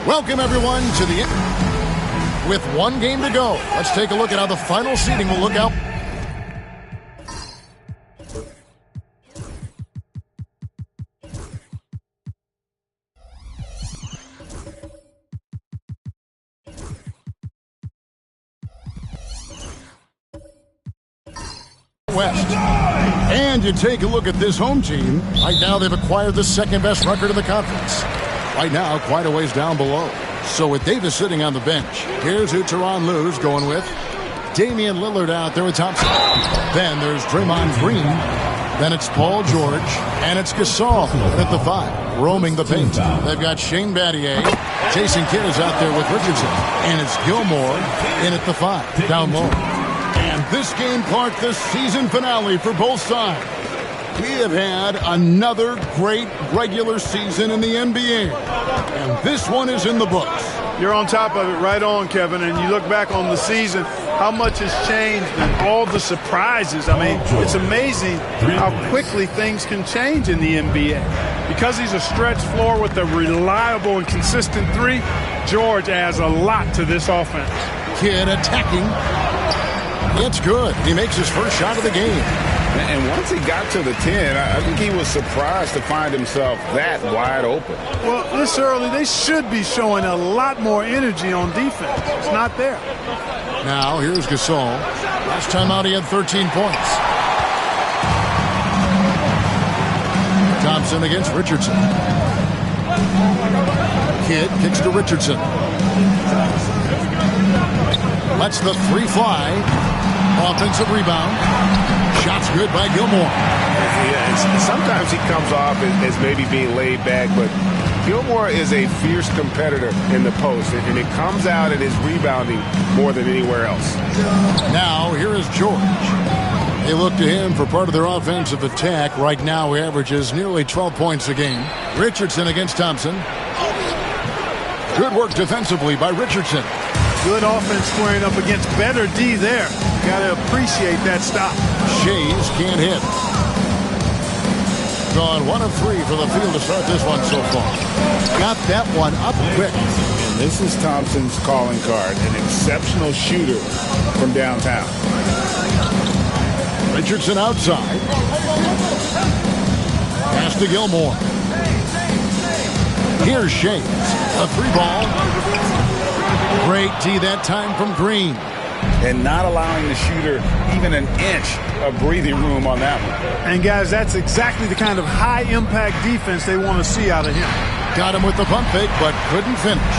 Welcome, everyone, to the with one game to go. Let's take a look at how the final seeding will look out. West. And you take a look at this home team. Right now, they've acquired the second best record in the conference. Right now, quite a ways down below. So with Davis sitting on the bench, here's who Tyronn Lue's going with. Damian Lillard out there with Thompson. Then there's Draymond Green. Then it's Paul George. And it's Gasol at the 5, roaming the paint. They've got Shane Battier. Jason Kidd is out there with Richardson. And it's Gilmore in at the 5, down low. And this game, Clark, the season finale for both sides. We have had another great regular season in the NBA. And this one is in the books. You're on top of it, right on, Kevin. And you look back on the season, how much has changed and all the surprises. I mean, it's amazing how quickly things can change in the NBA. Because he's a stretch floor with a reliable and consistent 3, George adds a lot to this offense. Kidd attacking. It's good. He makes his first shot of the game. And once he got to the 10, I think he was surprised to find himself that wide open. Well, this early, they should be showing a lot more energy on defense. It's not there. Now, here's Gasol. Last time out, he had 13 points. Thompson against Richardson. Kidd kicks to Richardson. Lets the 3 fly. Offensive rebound. Shot's good by Gilmore. Yeah, sometimes he comes off as maybe being laid back, but Gilmore is a fierce competitor in the post, and it comes out in his rebounding more than anywhere else. Now, here is George. They look to him for part of their offensive attack. Right now, he averages nearly 12 points a game. Richardson against Thompson. Good work defensively by Richardson. Good offense squaring up against better D there. Got to appreciate that stop. Shays can't hit. Gone 1 of 3 for the field to start this one so far. Got that one up quick. And this is Thompson's calling card, an exceptional shooter from downtown. Richardson outside. Pass to Gilmore. Here's Shays. A 3-ball. Great D that time from Green. And not allowing the shooter even an inch of breathing room on that one. And, guys, that's exactly the kind of high-impact defense they want to see out of him. Got him with the pump fake, but couldn't finish.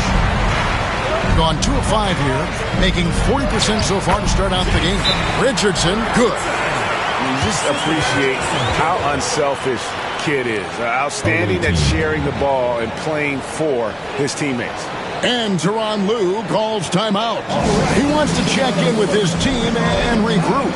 Gone 2 of 5 here, making 40% so far to start out the game. Richardson, good. You just appreciate how unselfish Kidd is. Outstanding at sharing the ball and playing for his teammates. And Tyronn Lue calls timeout. He wants to check in with his team and regroup.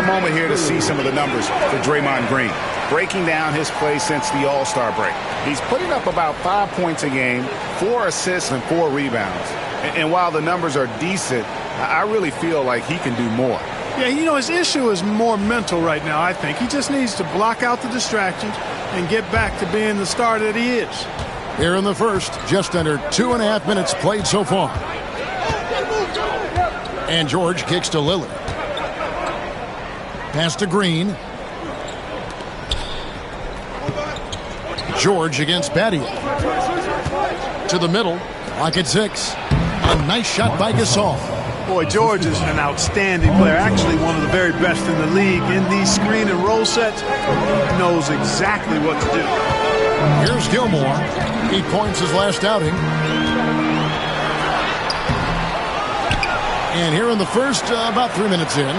Moment here to see some of the numbers for Draymond Green. Breaking down his play since the All-Star break. He's putting up about 5 points a game, 4 assists and 4 rebounds. And while the numbers are decent, I really feel like he can do more. Yeah, you know, his issue is more mental right now, I think. He just needs to block out the distractions and get back to being the star that he is. Here in the first, just under 2.5 minutes played so far. And George kicks to Lillard. Pass to Green. George against Battier. To the middle. Lock at 6. A nice shot by Gasol. Boy, George is an outstanding player. Actually, one of the very best in the league. In these screen and roll sets, he knows exactly what to do. Here's Gilmore. He points his last outing. And here in the first, about 3 minutes in.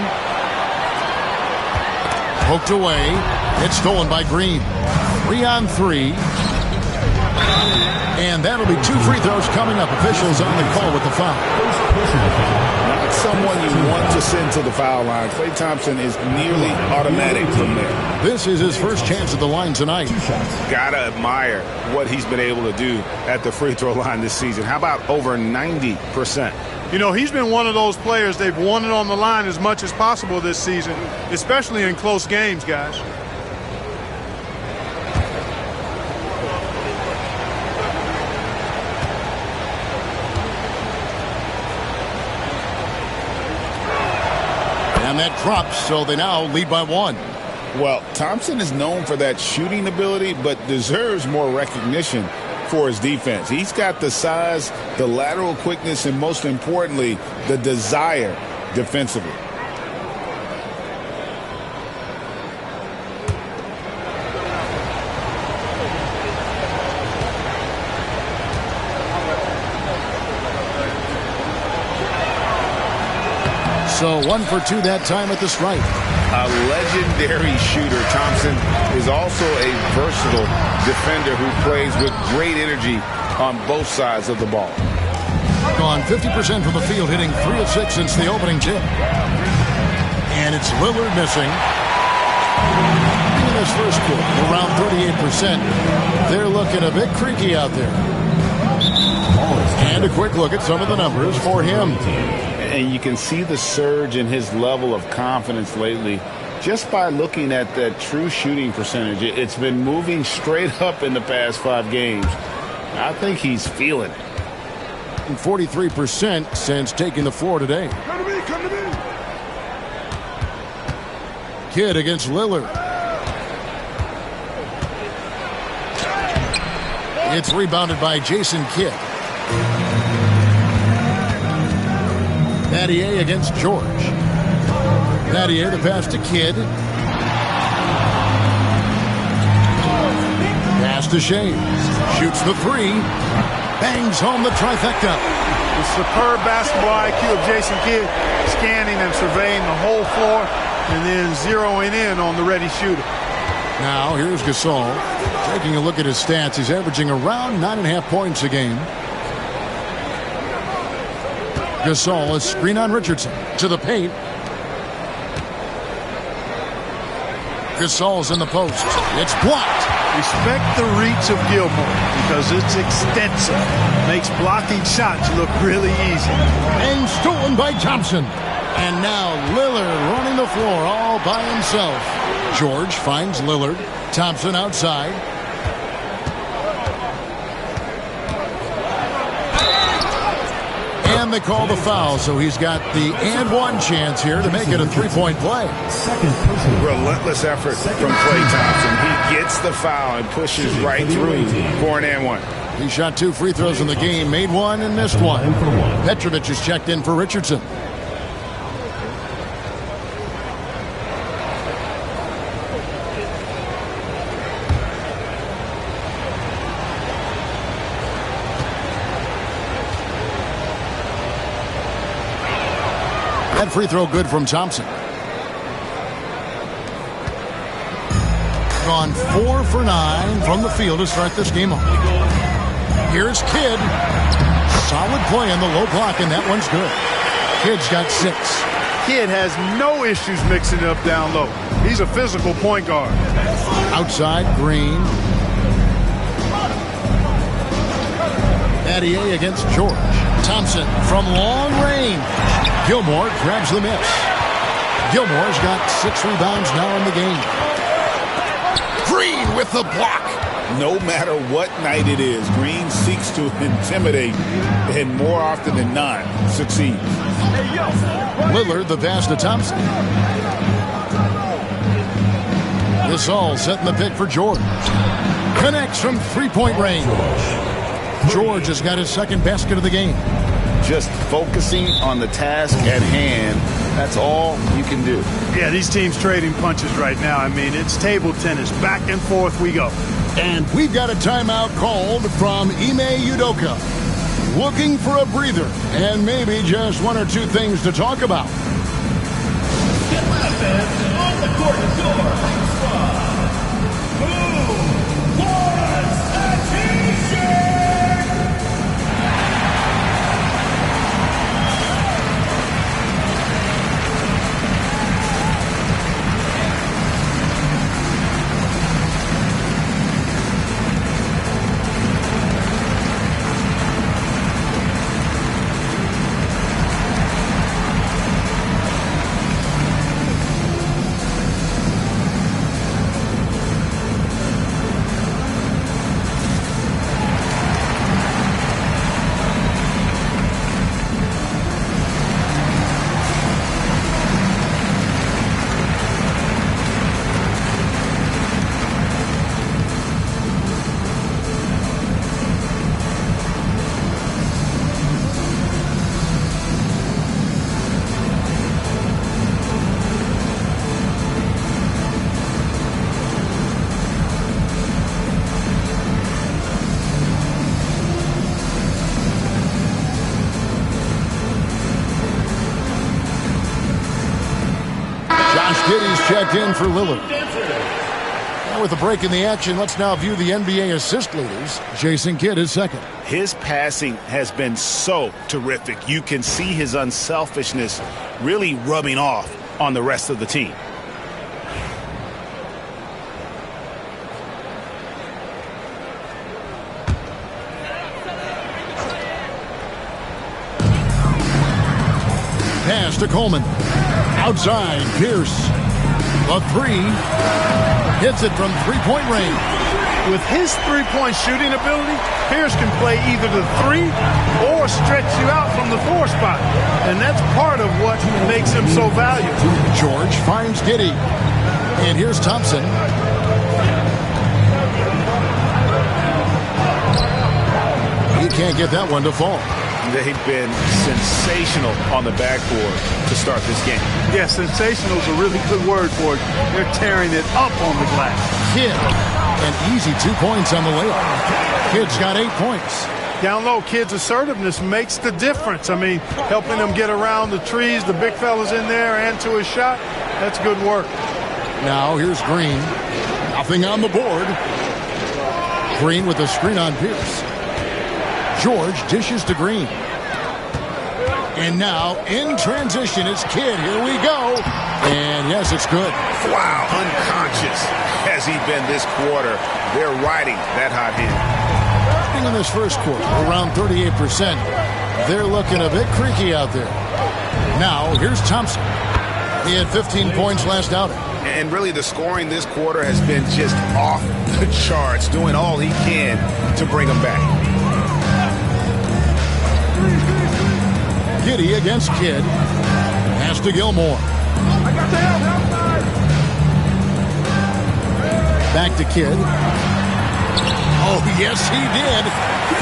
Poked away. It's stolen by Green. 3 on 3. And that'll be 2 free throws coming up. Officials on the call with the foul. Not someone you want to send to the foul line. Klay Thompson is nearly automatic from there. This is his first chance at the line tonight. Gotta admire what he's been able to do at the free throw line this season. How about over 90%? You know, he's been one of those players they've wanted on the line as much as possible this season, especially in close games, guys. And that drops, so they now lead by 1. Well, Thompson is known for that shooting ability, but deserves more recognition for his defense. He's got the size, the lateral quickness, and most importantly, the desire defensively. So 1 for 2 that time at the stripe. A legendary shooter, Thompson is also a versatile defender who plays with great energy on both sides of the ball. Gone 50% from the field, hitting 3 of 6 since the opening tip. And it's Lillard missing. In this first quarter, around 38%. They're looking a bit creaky out there. And a quick look at some of the numbers for him. And you can see the surge in his level of confidence lately just by looking at that true shooting percentage. It's been moving straight up in the past 5 games. I think he's feeling it. 43% since taking the floor today. Come to me, come to me. Kidd against Lillard. It's rebounded by Jason Kidd. Battier against George. Battier, the pass to Kidd. Pass to Shea. Shoots the 3. Bangs home the trifecta. The superb basketball IQ of Jason Kidd, scanning and surveying the whole floor and then zeroing in on the ready shooter. Now here's Gasol. Taking a look at his stats, he's averaging around 9.5 points a game. Gasol, a screen on Richardson. To the paint. Gasol's in the post. It's blocked. Respect the reach of Gilmore because it's extensive. Makes blocking shots look really easy. And stolen by Thompson. And now Lillard running the floor all by himself. George finds Lillard. Thompson outside. And they call the foul, so he's got the and 1 chance here to make it a 3-point play. Relentless effort from Klay Thompson. He gets the foul and pushes right through for an and 1. He shot 2 free throws in the game, made 1 and missed 1. Petrovic is checked in for Richardson. That free throw good from Thompson. Gone 4 for 9 from the field to start this game off. Here's Kidd. Solid play in the low block, and that one's good. Kidd's got 6. Kidd has no issues mixing it up down low. He's a physical point guard. Outside, Green. Battier against George. Thompson from long range. Gilmore grabs the miss. Gilmore's got 6 rebounds now in the game. Green with the block. No matter what night it is, Green seeks to intimidate and more often than not succeeds. Lillard, the pass to Thompson. Gasol setting the pick for George. Connects from three-point range. George has got his second basket of the game. Just focusing on the task at hand. That's all you can do. Yeah, these teams trading punches right now. I mean, it's table tennis. Back and forth we go. And we've got a timeout called from Ime Udoka. Looking for a breather and maybe just one or two things to talk about. Get left fans on the court Who wants a t-shirt? Giddey's checked in for Lillard. Now with a break in the action, let's now view the NBA assist leaders. Jason Kidd is second. His passing has been so terrific. You can see his unselfishness really rubbing off on the rest of the team. Pass to Coleman. Outside, Pierce. A three. Hits it from three-point range. With his three-point shooting ability, Pierce can play either the three or stretch you out from the four spot. And that's part of what makes him so valuable. George finds Giddey. And here's Thompson. He can't get that one to fall. They've been sensational on the backboard to start this game. Yeah, sensational is a really good word for it. They're tearing it up on the glass. Kidd, an easy 2 points on the layup. Kidd's got 8 points. Down low, Kidd's assertiveness makes the difference. I mean, helping them get around the trees, the big fellas in there, and to a shot. That's good work. Now here's Green. Nothing on the board. Green with a screen on Pierce. George dishes to Green. And now in transition, it's Kidd. Here we go. And yes, it's good. Wow, unconscious has he been this quarter. They're riding that hot hand. In this first quarter, around 38%. They're looking a bit creaky out there. Now, here's Thompson. He had 15 points last outing. And really the scoring this quarter has been just off the charts, doing all he can to bring them back. Giddey against Kidd. Pass to Gilmore. Back to Kidd. Oh, yes, he did.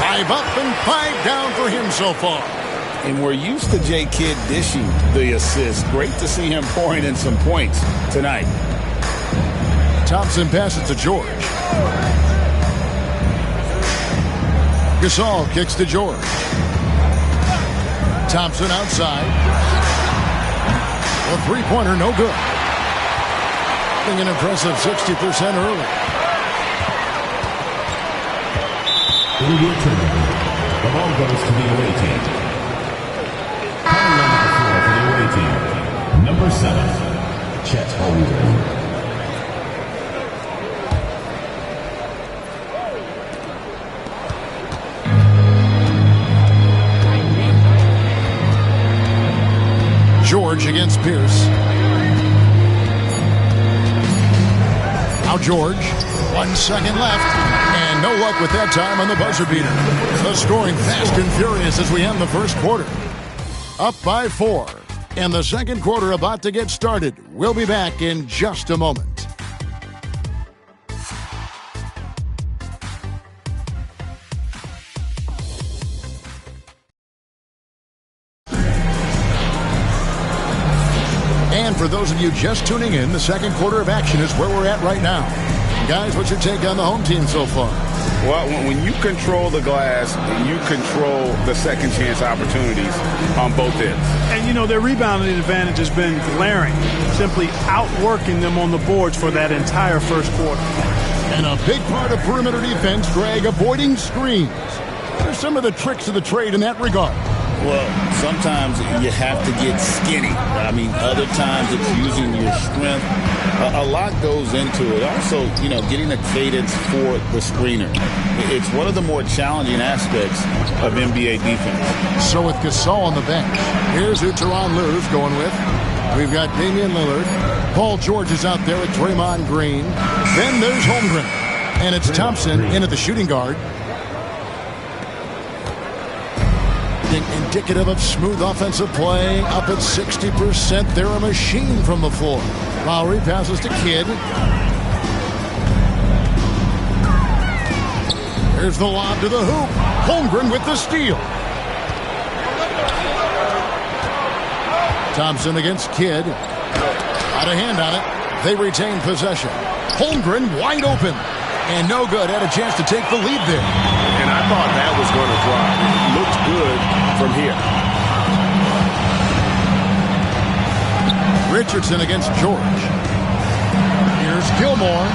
5 up and 5 down for him so far. And we're used to J. Kidd dishing the assist. Great to see him pouring in some points tonight. Thompson passes to George. Gasol kicks to George. Thompson outside. A three-pointer, no good. An impressive 60% early. The ball goes to the away team. Coming on the floor for the away team, number 7, Chet Holmgren. George against Pierce. Now George. 1 second left. And no luck with that time on the buzzer beater. The scoring fast and furious as we end the first quarter. Up by 4. And the second quarter about to get started. We'll be back in just a moment. And for those of you just tuning in, the second quarter of action is where we're at right now. Guys, what's your take on the home team so far? Well, when you control the glass, you control the second chance opportunities on both ends. And, you know, their rebounding advantage has been glaring, simply outworking them on the boards for that entire first quarter. And a big part of perimeter defense, Greg, avoiding screens. What are some of the tricks of the trade in that regard? Well, sometimes you have to get skinny. I mean, other times it's using your strength. A lot goes into it. Also, you know, getting a cadence for the screener. It's one of the more challenging aspects of NBA defense. So with Gasol on the bench, here's who Tyronn Lue's going with. We've got Damian Lillard. Paul George is out there with Draymond Green. Then there's Holmgren. And it's Thompson in at the shooting guard. Indicative of smooth offensive play, up at 60%. They're a machine from the floor. Lowry passes to Kidd. There's the lob to the hoop. Holmgren with the steal. Thompson against Kidd. Out of hand on it. They retain possession. Holmgren wide open. And no good. Had a chance to take the lead there. And I thought that was going to fly. It looked good from here. Richardson against George. Here's Gilmore.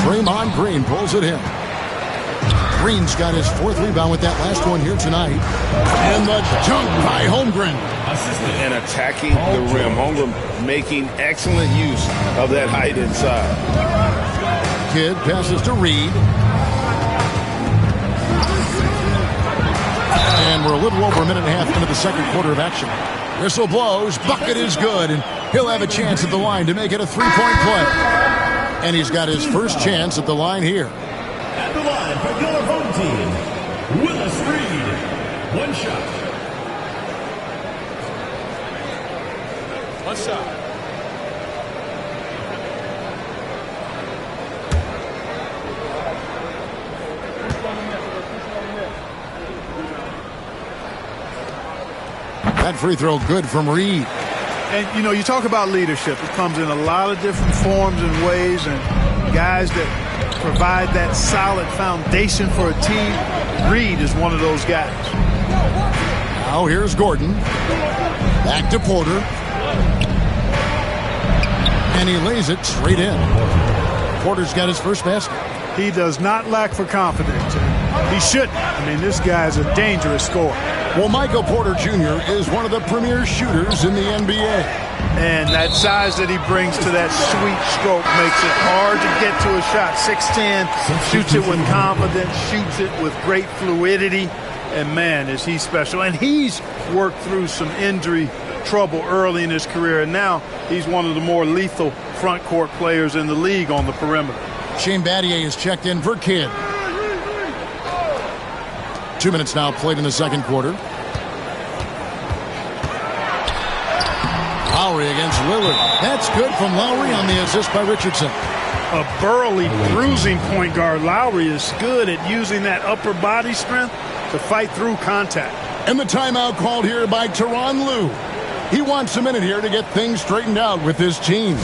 Draymond Green pulls it in. Green's got his 4th rebound with that last one here tonight. And the dunk by Holmgren. And attacking the rim. Holmgren making excellent use of that height inside. Kidd passes to Reed. And we're a little over a minute and a half into the second quarter of action. Whistle blows. Bucket is good. And he'll have a chance at the line to make it a 3-point play. And he's got his first chance at the line here. At the line for your home team, Willis Reed. One shot. One shot. That free throw good from Reed. And, you know, you talk about leadership. It comes in a lot of different forms and ways, and guys that provide that solid foundation for a team. Reed is one of those guys. Now here's Gordon. Back to Porter. And he lays it straight in. Porter's got his first basket. He does not lack for confidence. He shouldn't. I mean, this guy's a dangerous scorer. Well, Michael Porter Jr. is one of the premier shooters in the NBA. And that size that he brings to that sweet stroke makes it hard to get to a shot. 6'10", shoots it with confidence, shoots it with great fluidity. And, man, is he special. And he's worked through some injury trouble early in his career, and now he's one of the more lethal front court players in the league on the perimeter. Shane Battier is checked in for Kidd. 2 minutes now played in the second quarter. Lowry against Lillard. That's good from Lowry on the assist by Richardson. A burly, bruising point guard. Lowry is good at using that upper body strength to fight through contact. And the timeout called here by Tyronn Lue. He wants a minute here to get things straightened out with his team.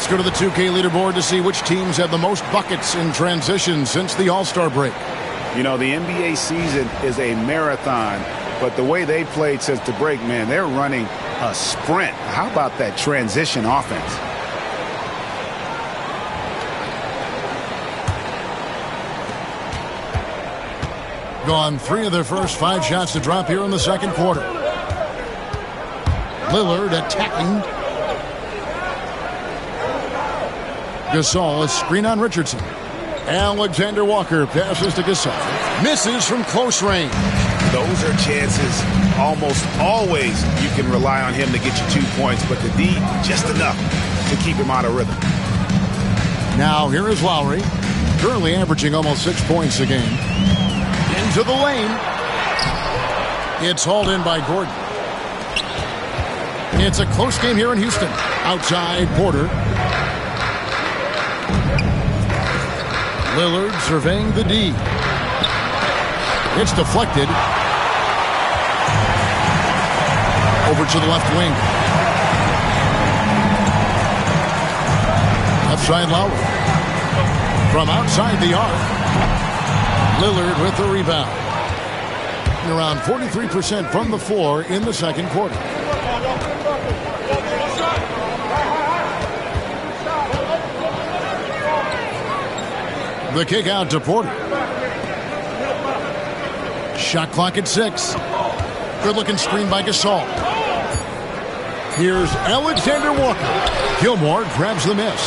Let's go to the 2K leaderboard to see which teams have the most buckets in transition since the All-Star break. You know, the NBA season is a marathon, but the way they played since the break, man, they're running a sprint. How about that transition offense? Gone 3 of their first 5 shots to drop here in the second quarter. Lillard attacking. Gasol, a screen on Richardson. Alexander Walker passes to Gasol. Misses from close range. Those are chances almost always you can rely on him to get you 2 points, but the D, just enough to keep him out of rhythm. Now here is Lowry, currently averaging almost 6 points a game. Into the lane. It's hauled in by Gordon. It's a close game here in Houston. Outside, Porter. Lillard surveying the D. It's deflected. Over to the left wing. Left side, Lowry. From outside the arc. Lillard with the rebound. And around 43% from the floor in the second quarter. The kick out to Porter. Shot clock at 6. Good looking screen by Gasol. Here's Alexander Walker. Gilmore grabs the miss.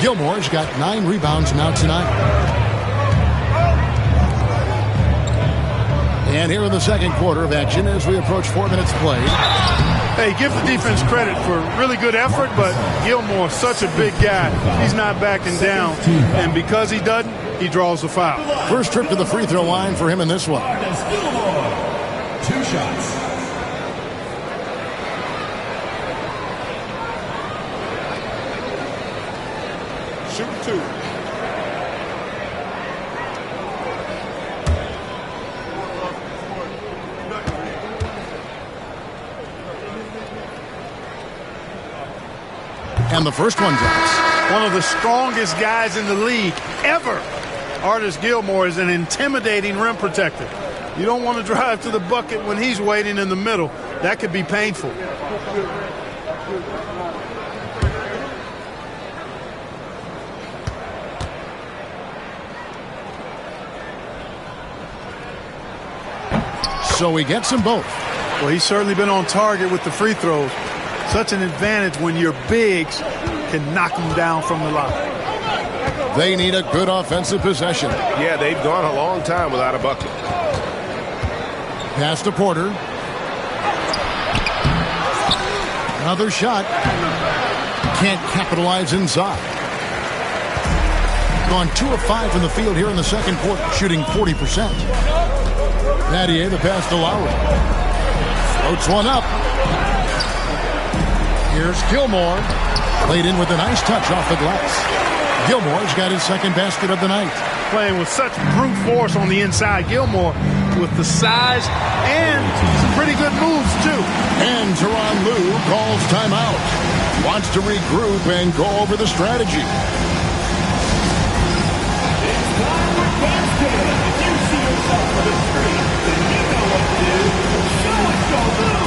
Gilmore's got 9 rebounds now tonight. And here in the second quarter of action as we approach 4 minutes played. Hey, give the defense credit for really good effort, but Gilmore, such a big guy. He's not backing down. And because he doesn't, he draws the foul. First trip to the free throw line for him in this one. 2 shots. Shoot 2. And the first one drops. One of the strongest guys in the league ever. Artis Gilmore is an intimidating rim protector. You don't want to drive to the bucket when he's waiting in the middle. That could be painful. So he gets them both. Well, he's certainly been on target with the free throws. Such an advantage when your bigs can knock them down from the line. They need a good offensive possession. Yeah, they've gone a long time without a bucket. Pass to Porter. Another shot. Can't capitalize inside. Gone 2 of 5 from the field here in the second quarter, shooting 40%. Nattier, the pass to Lowry. Floats one up. Here's Gilmore. Played in with a nice touch off the glass. Gilmore's got his second basket of the night. Playing with such brute force on the inside. Gilmore with the size and some pretty good moves, too. And Tyronn Lue calls timeout. Wants to regroup and go over the strategy. It's time for basket. If you see yourself on the street, then you know what to do. Show it, go Lue.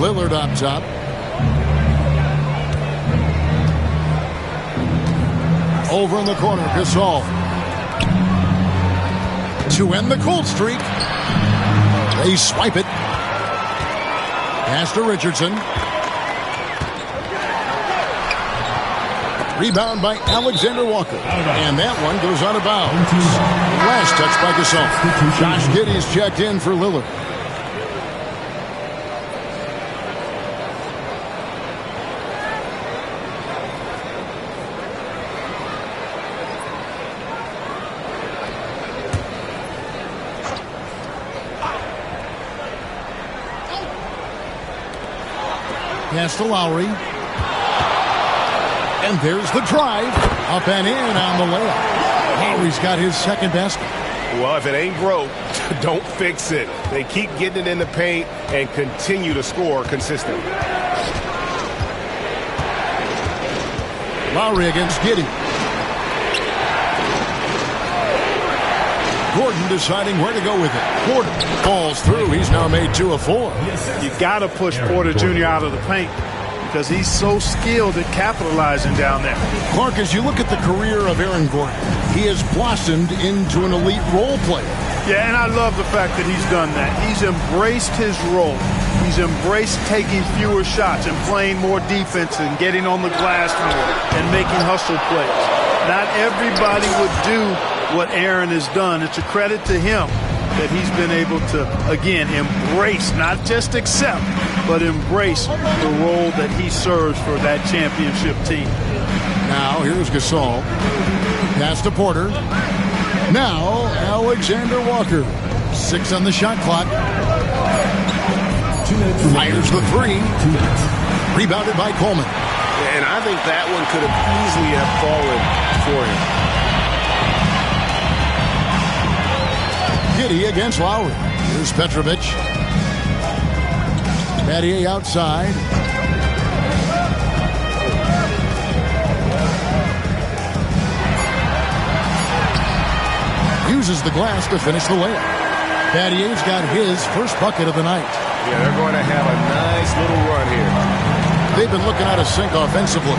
Lillard up top. Over in the corner, Gasol. To end the cold streak. They swipe it. Pass to Richardson. Rebound by Alexander Walker. And that one goes out of bounds. Last touch by Gasol. Josh Giddey's checked in for Lillard. Pass to Lowry. And there's the drive. Up and in on the layup. Lowry's got his second basket. Well, if it ain't broke, don't fix it. They keep getting it in the paint and continue to score consistently. Lowry against Giddey. Gordon deciding where to go with it. Porter falls through. He's now made 2 of 4. You got to push Porter Jr. out of the paint because he's so skilled at capitalizing down there. Clark, as you look at the career of Aaron Gordon, he has blossomed into an elite role player. Yeah, and I love the fact that he's done that. He's embraced his role. He's embraced taking fewer shots and playing more defense and getting on the glass more and making hustle plays. Not everybody would do what Aaron has done. It's a credit to him that he's been able to, again, embrace, not just accept, but embrace the role that he serves for that championship team. Now, here's Gasol. Pass to Porter. Now, Alexander Walker. 6 on the shot clock. Fires the 3. Rebounded by Coleman. And I think that one could have easily have fallen for him. Giddey against Lowry. Here's Petrovic. Battier outside. Uses the glass to finish the layup. Battier's got his first bucket of the night. Yeah, they're going to have a nice little run here. They've been looking out of sync offensively.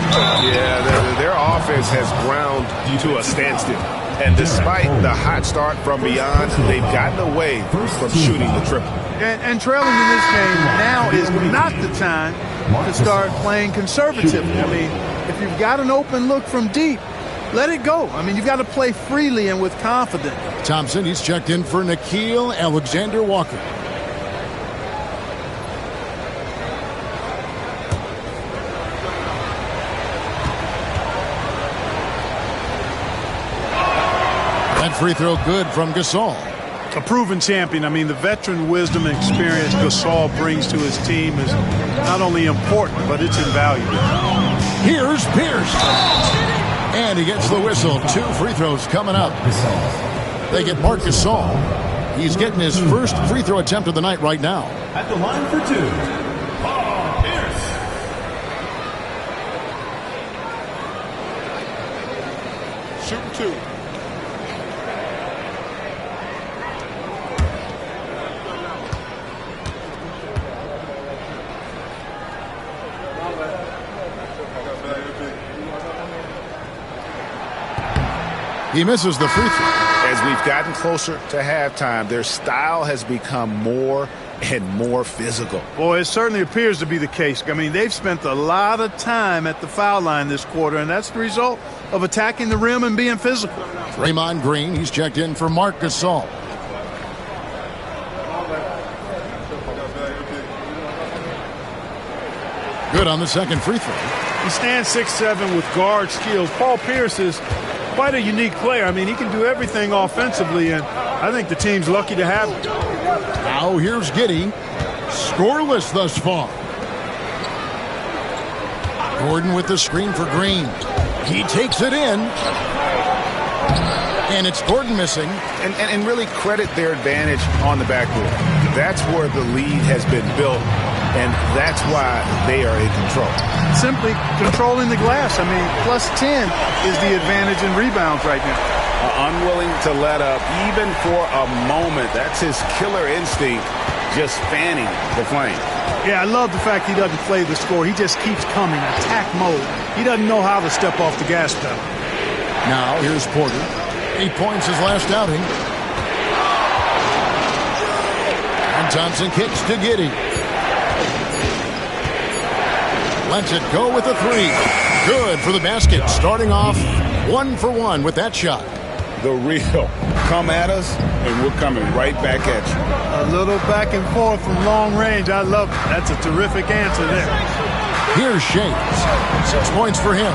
Yeah, their offense has ground to a standstill. And despite the hot start from beyond, they've gotten away from shooting the triple. And trailing in this game now is not the time to start playing conservatively. I mean, if you've got an open look from deep, let it go. I mean, you've got to play freely and with confidence. Thompson, he's checked in for Nickeil Alexander-Walker. That free throw good from Gasol. A proven champion. I mean, the veteran wisdom and experience Gasol brings to his team is not only important, but it's invaluable. Here's Pierce. And he gets the whistle. 2 free throws coming up. They get Marc Gasol. He's getting his first free throw attempt of the night right now. At the line for 2, Paul Pierce. Shoot 2. He misses the free throw. As we've gotten closer to halftime, their style has become more and more physical. Boy, it certainly appears to be the case. I mean, they've spent a lot of time at the foul line this quarter, and that's the result of attacking the rim and being physical. Draymond Green, he's checked in for Marc Gasol. Good on the second free throw. He stands 6'7" with guard skills. Paul Pierce is quite a unique player. I mean, he can do everything offensively, and I think the team's lucky to have him. Now here's Giddey. Scoreless thus far. Gordon with the screen for Green. He takes it in. And it's Gordon missing. And really credit their advantage on the backboard. That's where the lead has been built, and that's why they are in control. Simply controlling the glass. I mean, plus 10 is the advantage in rebounds right now. Unwilling to let up even for a moment. That's his killer instinct, just fanning the flame. Yeah, I love the fact he doesn't play the score. He just keeps coming, attack mode. He doesn't know how to step off the gas pedal. Now here's Porter. 8 points his last outing. And Thompson kicks to Giddey. Lets it go with a three. Good for the basket. Starting off 1 for 1 with that shot. The real come at us, and we're coming right back at you. A little back and forth from long range. I love it. That's a terrific answer there. Here's Shays. 6 points for him.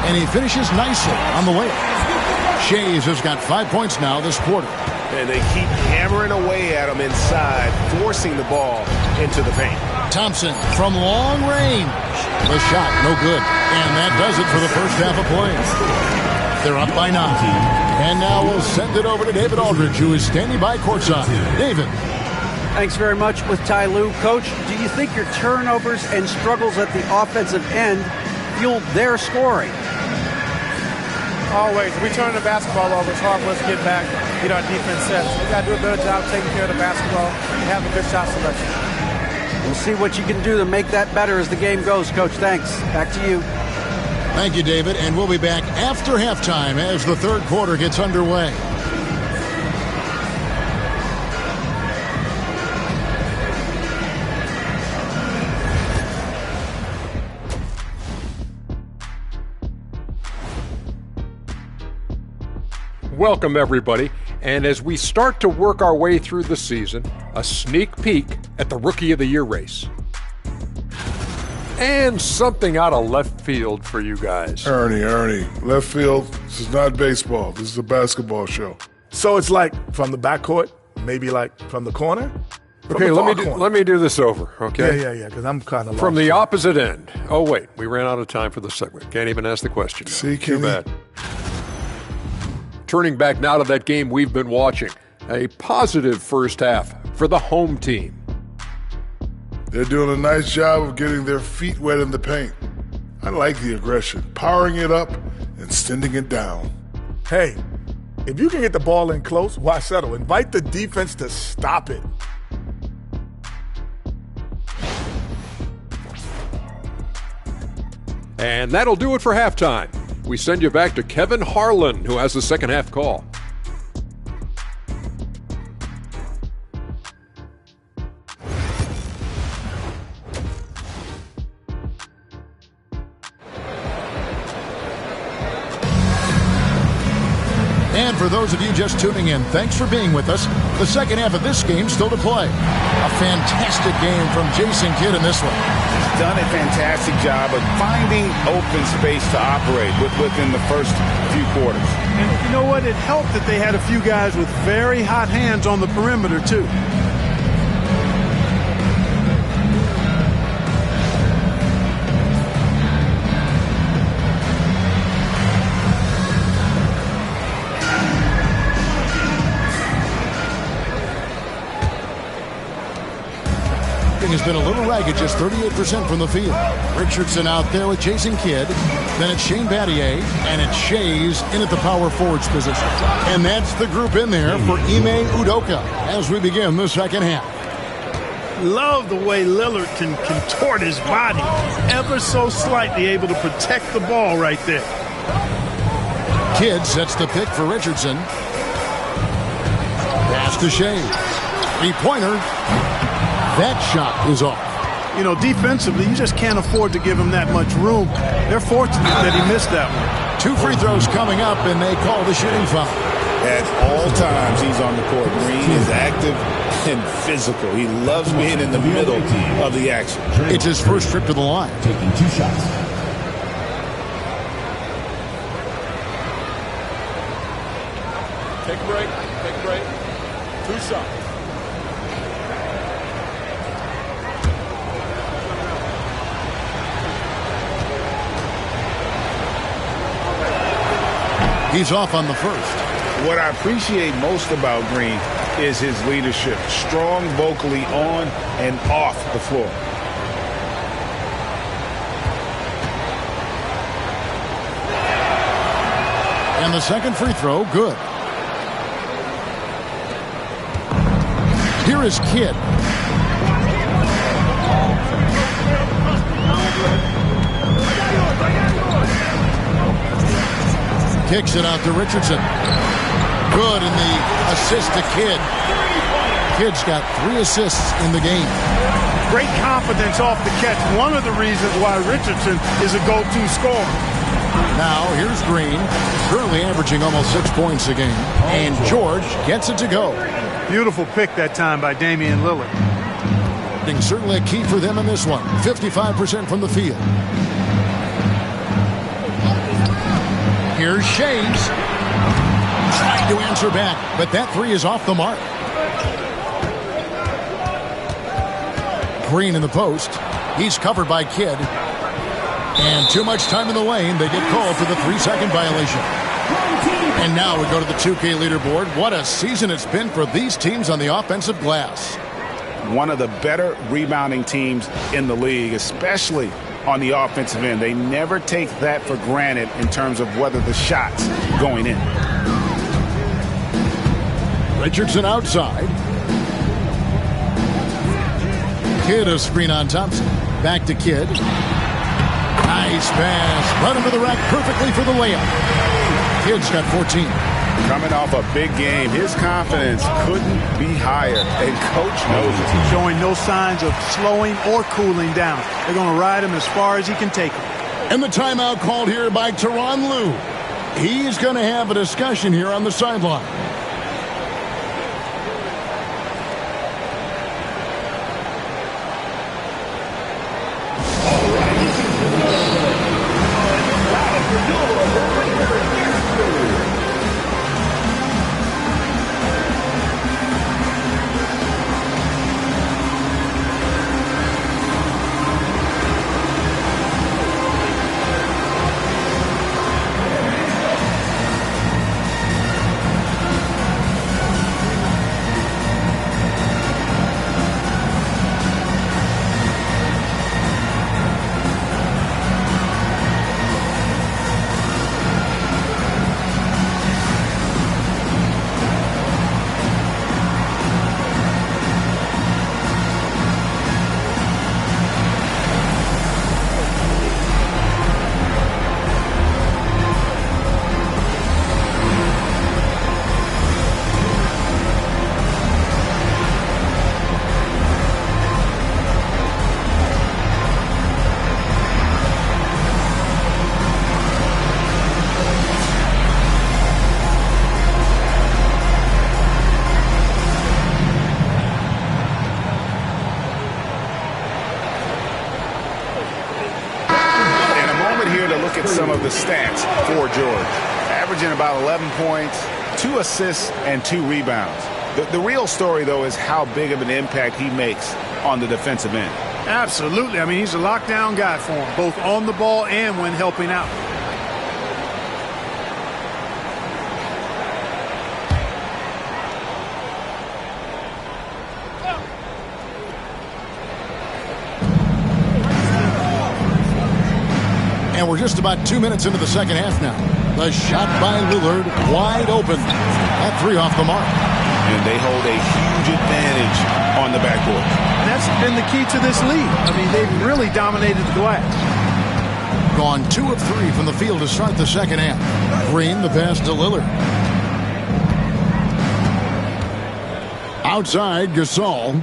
And he finishes nicely on the layup. Shays has got 5 points now this quarter. And they keep hammering away at him inside, forcing the ball into the paint. Thompson from long range. The shot, no good. And that does it for the first half of play. They're up by 9. And now we'll send it over to David Aldridge, who is standing by courtside. David. Thanks very much with Ty Lue. Coach, do you think your turnovers and struggles at the offensive end fueled their scoring? Always. We turn the basketball over. It's hard for us to get back, get our defense set. So we got to do a better job taking care of the basketball and have a good shot selection. We'll see what you can do to make that better as the game goes, Coach. Thanks. Back to you. Thank you, David. And we'll be back after halftime as the third quarter gets underway. Welcome, everybody. And as we start to work our way through the season, a sneak peek at the Rookie of the Year race. And something out of left field for you guys. Ernie, left field, this is not baseball. This is a basketball show. So it's like from the backcourt, maybe like from the corner? Okay, let me do this over, okay? Yeah, because I'm kind of lost. From the opposite end. Oh, wait, we ran out of time for the segment. Can't even ask the question. See, Too bad. Turning back now to that game we've been watching. A positive first half for the home team. They're doing a nice job of getting their feet wet in the paint. I like the aggression, powering it up and sending it down. Hey, if you can get the ball in close, why settle? Invite the defense to stop it. And that'll do it for halftime. We send you back to Kevin Harlan, who has the second half call. And for those of you just tuning in, thanks for being with us. The second half of this game still to play. A fantastic game from Jason Kidd in this one. He's done a fantastic job of finding open space to operate within the first few quarters. And you know what? It helped that they had a few guys with very hot hands on the perimeter, too. Has been a little ragged, just 38% from the field. Richardson out there with Jason Kidd. Then it's Shane Battier, and it's Shays in at the power forwards position. And that's the group in there for Ime Udoka as we begin the second half. Love the way Lillard can contort his body ever so slightly, able to protect the ball right there. Kidd sets the pick for Richardson. Pass to Shays. Three-pointer. That shot is off. You know, defensively, you just can't afford to give him that much room. They're fortunate that he missed that one. 2 free throws coming up, and they call the shooting foul. At all times, he's on the court. Green is active and physical. He loves being in the middle of the action. It's his first trip to the line. Taking 2 shots. Take a break. 2 shots. He's off on the first. What I appreciate most about Green is his leadership. Strong vocally on and off the floor. And the second free throw, good. Here is Kidd. Kicks it out to Richardson. Good, and the assist to Kidd. Kidd's got 3 assists in the game. Great confidence off the catch. One of the reasons why Richardson is a go-to scorer. Now, here's Green, currently averaging almost 6 points a game. And George gets it to go. Beautiful pick that time by Damian Lillard. Certainly a key for them in this one. 55% from the field. Here's Shays. Trying to answer back, but that 3 is off the mark. Green in the post. He's covered by Kidd. And too much time in the lane. They get called for the 3-second violation. And now we go to the 2K leaderboard. What a season it's been for these teams on the offensive glass. One of the better rebounding teams in the league, especially on the offensive end. They never take that for granted in terms of whether the shot's going in. Richardson outside. Kidd a screen on Thompson. Back to Kidd. Nice pass. Run into the rack perfectly for the layup. Kidd's got 14. Coming off a big game, his confidence couldn't be higher, and Coach knows it. Showing no signs of slowing or cooling down. They're going to ride him as far as he can take him. And the timeout called here by Tyronn Lue. He's going to have a discussion here on the sideline. Some of the stats for George. Averaging about 11 points, 2 assists, and 2 rebounds. The real story, though, is how big of an impact he makes on the defensive end. Absolutely. I mean, he's a lockdown guy for him, both on the ball and when helping out. And we're just about 2 minutes into the second half now. The shot by Lillard, wide open. That 3 off the mark. And they hold a huge advantage on the backcourt. That's been the key to this league. I mean, they've really dominated the glass. Gone 2 of 3 from the field to start the second half. Green, the pass to Lillard. Outside, Gasol.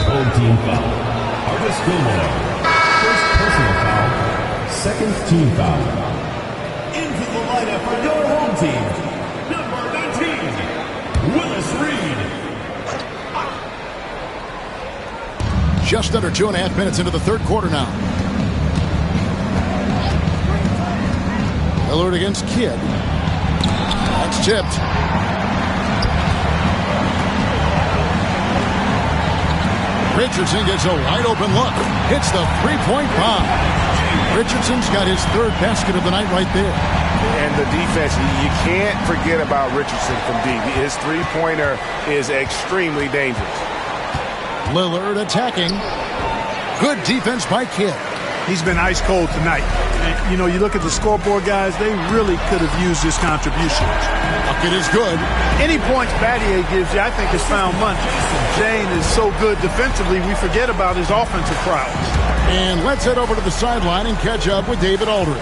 Home team foul. Artis Gilmore. First personal foul. Second team foul. Into the lineup for your home team. Number 19, Willis Reed. Just under 2.5 minutes into the third quarter now. Lillard against Kidd. That's tipped. Richardson gets a wide open look. Hits the three-point bomb. Richardson's got his 3rd basket of the night right there. And the defense, you can't forget about Richardson from deep. His three-pointer is extremely dangerous. Lillard attacking. Good defense by Kidd. He's been ice cold tonight. And, you know, you look at the scoreboard, guys, they really could have used this contribution. Bucket is good. Any points Battier gives you, I think, is found money. Jane is so good defensively, we forget about his offensive prowess. And let's head over to the sideline and catch up with David Aldridge.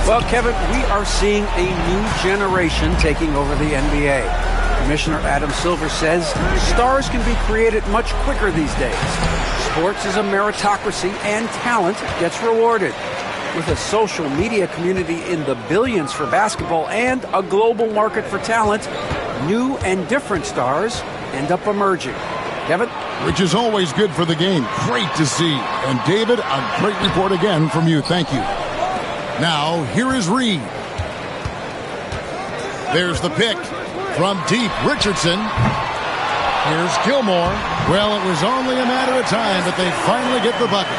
Well, Kevin, we are seeing a new generation taking over the NBA. Commissioner Adam Silver says stars can be created much quicker these days. Sports is a meritocracy and talent gets rewarded. With a social media community in the billions for basketball and a global market for talent, new and different stars end up emerging. Kevin? Which is always good for the game. Great to see. And David, a great report again from you. Thank you. Now, here is Reed. There's the pick from deep. Richardson. Here's Gilmore. Well, it was only a matter of time, but they finally get the bucket.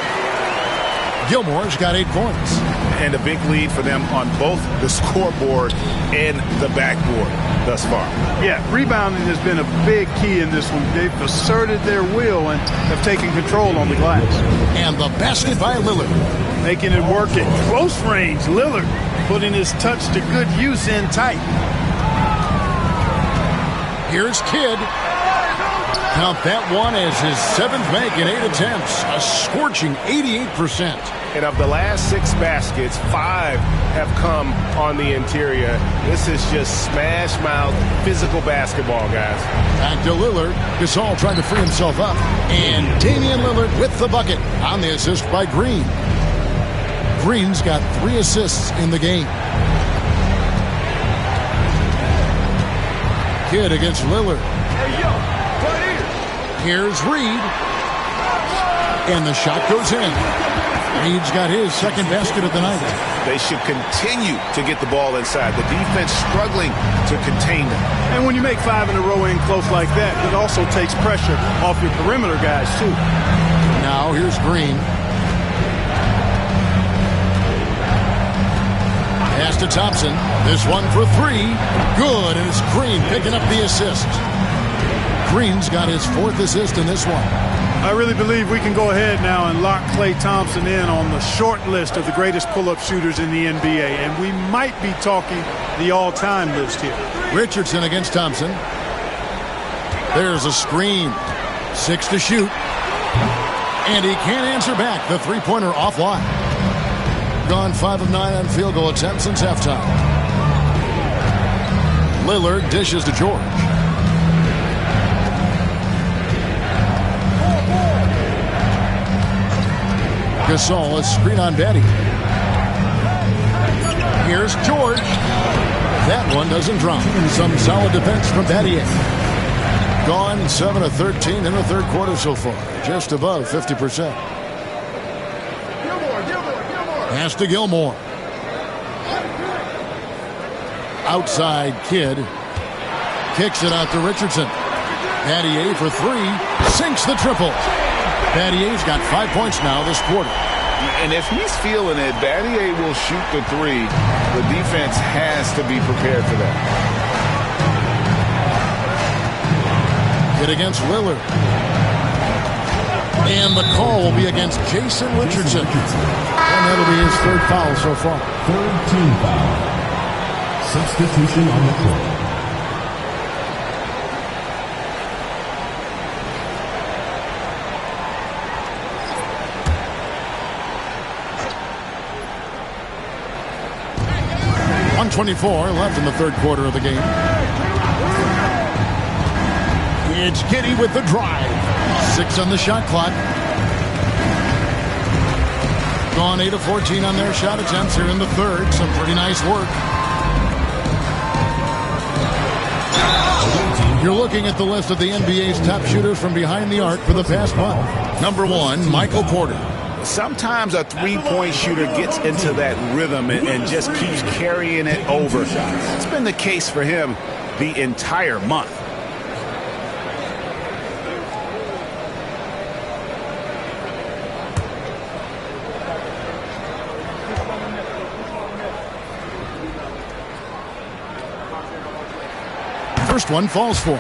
Gilmore's got 8 points. And a big lead for them on both the scoreboard and the backboard thus far. Yeah, rebounding has been a big key in this one. They've asserted their will and have taken control on the glass. And the basket by Lillard. Making it work at close range. Lillard putting his touch to good use in tight. Here's Kidd. Count that one as his 7th make in 8 attempts. A scorching 88%. And of the last 6 baskets, 5 have come on the interior. This is just smash-mouth physical basketball, guys. Back to Lillard. Gasol trying to free himself up. And Damian Lillard with the bucket on the assist by Green. Green's got 3 assists in the game. Kidd against Lillard. Here's Reed. And the shot goes in. Reed's got his 2nd basket of the night. They should continue to get the ball inside. The defense struggling to contain them. And when you make 5 in a row in close like that, it also takes pressure off your perimeter guys, too. Now here's Green. Pass to Thompson. This one for 3. Good, and it's Green picking up the assist. Green's got his 4th assist in this one. I really believe we can go ahead now and lock Klay Thompson in on the short list of the greatest pull-up shooters in the NBA, and we might be talking the all-time list here. Richardson against Thompson. There's a screen. 6 to shoot. And he can't answer back. The three-pointer offline. Gone 5 of 9 on field goal attempts since halftime. Lillard dishes to George. Gasol, a screen on Batty. Here's George. That one doesn't drop. Some solid defense from Battier. Gone 7 of 13 in the 3rd quarter so far. Just above 50%. Pass to Gilmore. Outside Kidd. Kicks it out to Richardson. Battier for 3. Sinks the triple. Battier's got 5 points now this quarter. And if he's feeling it, Battier will shoot the 3. The defense has to be prepared for that. Hit against Lillard. And the call will be against Jason Richardson. And that'll be his 3rd foul so far. 3rd team foul. Substitution on the court. .124 left in the 3rd quarter of the game. It's Giddey with the drive. 6 on the shot clock. Gone 8 of 14 on their shot attempts here in the 3rd. Some pretty nice work. You're looking at the list of the NBA's top shooters from behind the arc for the past month. Number 1, Michael Porter. Sometimes a 3-point shooter gets into that rhythm and just keeps carrying it over. It's been the case for him the entire month. First one falls for.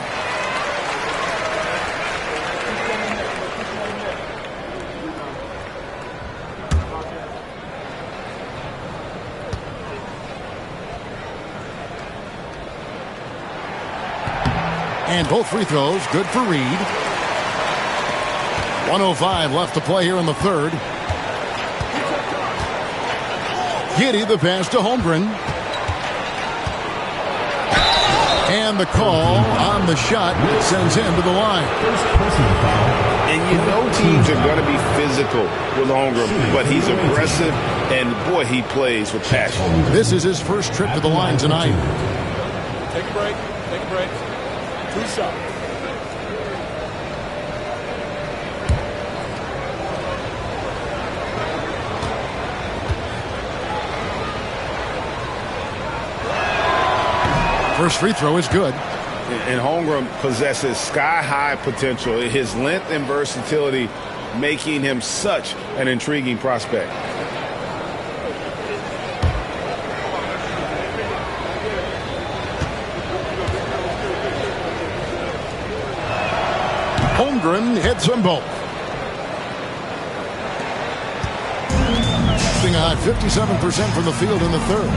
And both free throws good for Reed. 1:05 left to play here in the third. Giddey the pass to Holmgren. And the call on the shot sends him to the line. And you know teams are going to be physical with Holmgren, but he's aggressive, and boy, he plays with passion. This is his first trip to the line tonight. Take a break. Take a break. 2 shots. First free throw is good. And Holmgren possesses sky-high potential. His length and versatility making him such an intriguing prospect. Holmgren hits them both. Shooting a high 57% from the field in the third.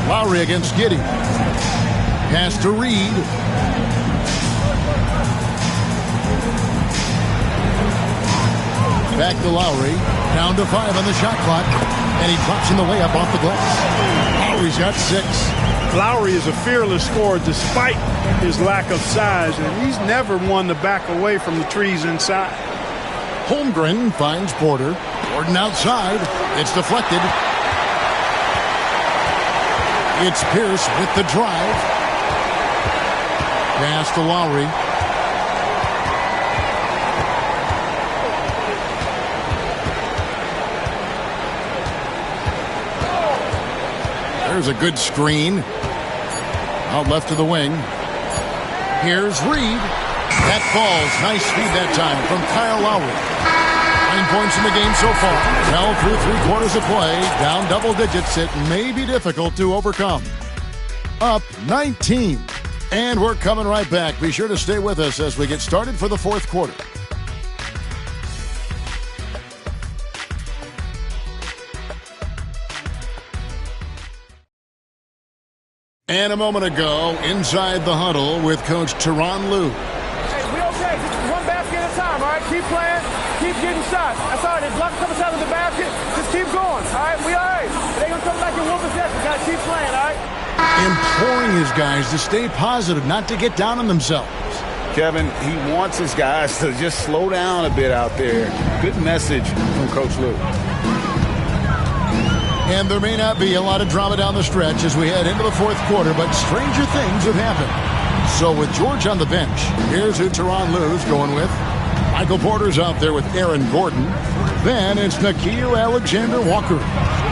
Lowry against Giddey. Pass to Reed. Back to Lowry. Down to 5 on the shot clock. And he drops in the layup off the glass. Lowry's got 6. Lowry is a fearless scorer despite his lack of size, and he's never one to back away from the trees inside. Holmgren finds Porter. Gordon outside. It's deflected. It's Pierce with the drive. Pass to Lowry. There's a good screen. Out left to the wing. Here's Reed. That falls. Nice speed that time from Kyle Lowry. 9 points in the game so far. Well, through 3 quarters of play, down double digits, it may be difficult to overcome. Up 19. And we're coming right back. Be sure to stay with us as we get started for the fourth quarter. And a moment ago, inside the huddle with Coach Tyronn Lue. Hey, we okay. Just one basket at a time, all right? Keep playing. Keep getting shots. That's all right. They block a couple shots in the basket. Just keep going, all right? We all right. They going to come back in one possession. Got to keep playing, all right? Imploring his guys to stay positive, not to get down on themselves. Kevin, he wants his guys to just slow down a bit out there. Good message from Coach Lue. And there may not be a lot of drama down the stretch as we head into the fourth quarter, but stranger things have happened. So with George on the bench, here's who Tyronn Lue's going with. Michael Porter's out there with Aaron Gordon. Then it's Nickeil Alexander-Walker.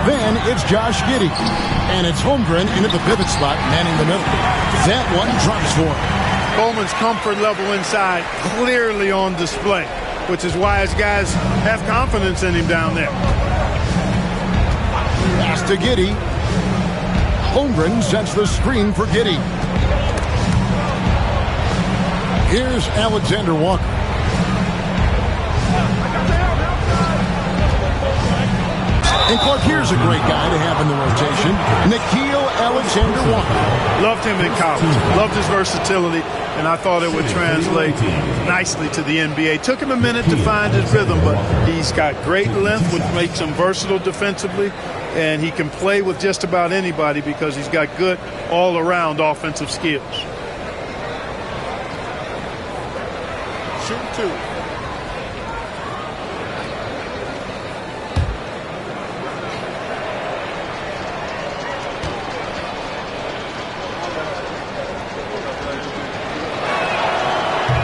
Then it's Josh Giddey. And it's Holmgren into the pivot spot, manning the middle. That one drops for him. Coleman's comfort level inside clearly on display, which is why his guys have confidence in him down there. Pass to Giddey. Holmgren sets the screen for Giddey. Here's Alexander-Walker. And Clark, here's a great guy to have in the rotation. Nickeil Alexander-Walker. Loved him in college. Loved his versatility, and I thought it would translate nicely to the NBA. Took him a minute to find his rhythm, but he's got great length, which makes him versatile defensively, and he can play with just about anybody because he's got good all-around offensive skills. Shoot 2.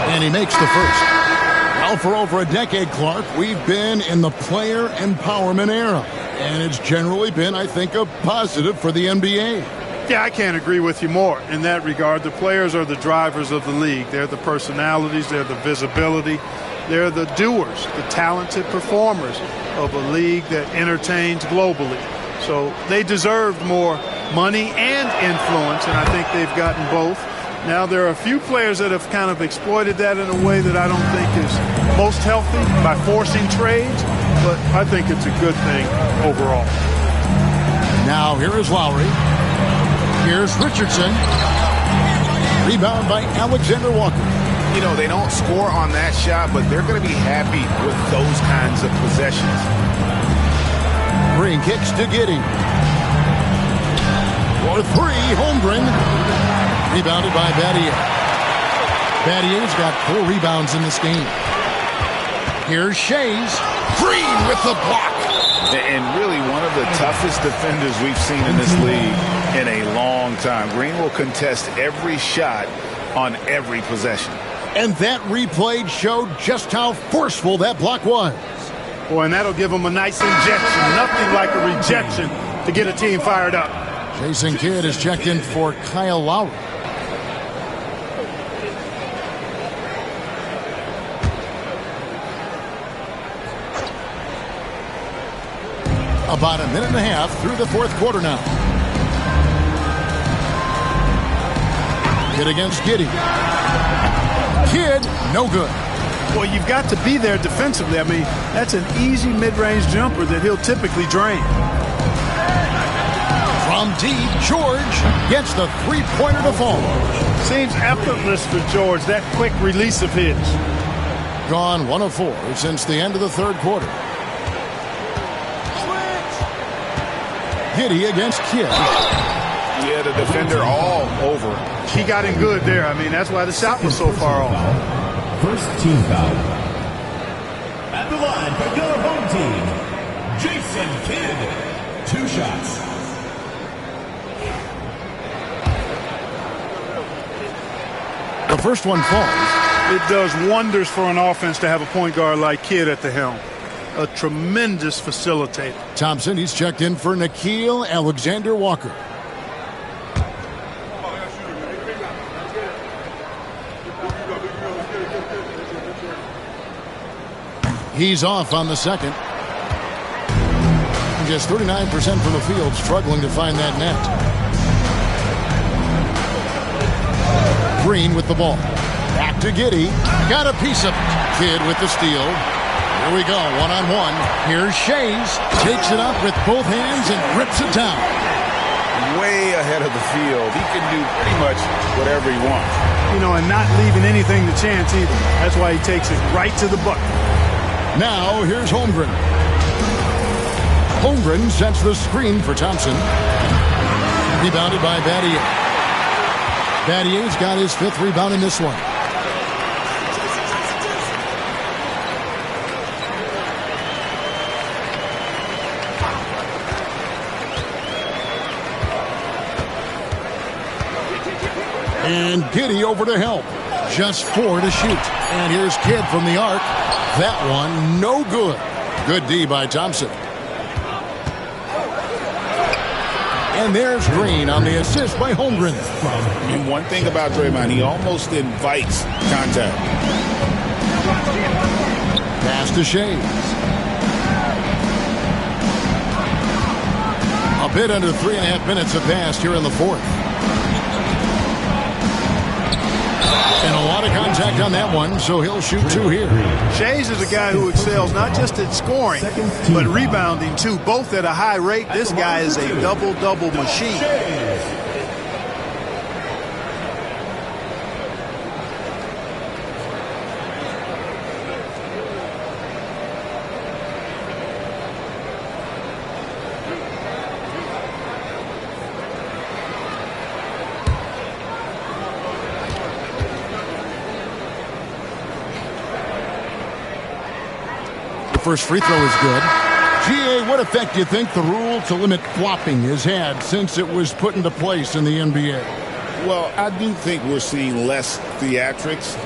And he makes the first. Well, for over a decade, Clark, we've been in the player empowerment era. And it's generally been, I think, a positive for the NBA. Yeah, I can't agree with you more in that regard. The players are the drivers of the league. They're the personalities. They're the visibility. They're the doers, the talented performers of a league that entertains globally. So they deserved more money and influence, and I think they've gotten both. Now, there are a few players that have kind of exploited that in a way that I don't think is most healthy by forcing trades, but I think it's a good thing overall. Now, here is Lowry. Here's Richardson. Rebound by Alexander Walker. You know, they don't score on that shot, but they're going to be happy with those kinds of possessions. Green kicks to Giddey. For three, Holmgren. Rebounded by Battier. Battier's got 4 rebounds in this game. Here's Shays. Green with the block. And really one of the toughest defenders we've seen in this league in a long time. Green will contest every shot on every possession. And that replay showed just how forceful that block was. Boy, and that'll give them a nice injection. Nothing like a rejection to get a team fired up. Jason Kidd is checked in for Kyle Lowry. About a minute and a half through the fourth quarter now. Kidd against Giddey. Kidd, no good. Well, you've got to be there defensively. I mean, that's an easy mid-range jumper that he'll typically drain. From deep, George gets the three-pointer to fall. Seems effortless for George, that quick release of his. Gone 1 of 4 since the end of the third quarter. Giddey against Kidd. Yeah, the defender all over. He got him good there. I mean, that's why the shot was so far off. First team foul. At the line for your home team, Jason Kidd. 2 shots. The first one falls. It does wonders for an offense to have a point guard like Kidd at the helm. A tremendous facilitator. Thompson, he's checked in for Nickeil Alexander-Walker. He's off on the second. Just 39% from the field, struggling to find that net. Green with the ball. Back to Giddey. Got a piece of it. Kidd with the steal. Here we go, one-on-one. Here's Shays. Takes it up with both hands and rips it down. Way ahead of the field. He can do pretty much whatever he wants. You know, and not leaving anything to chance either. That's why he takes it right to the bucket. Now, here's Holmgren. Holmgren sets the screen for Thompson. Rebounded by Battier. Battier's got his 5th rebound in this one. And Giddey over to help. Just 4 to shoot. And here's Kidd from the arc. That one, no good. Good D by Thompson. And there's Green on the assist by Holmgren. And one thing about Draymond, he almost invites contact. Pass to Shays. A bit under 3.5 minutes have passed here in the fourth. And a lot of contact on that one, so he'll shoot 2 here. Shays is a guy who excels not just at scoring, but rebounding too, both at a high rate. This guy is a double-double machine. First free throw is good. GA, what effect do you think the rule to limit flopping has had since it was put into place in the NBA? Well, I do think we're seeing less theatrics,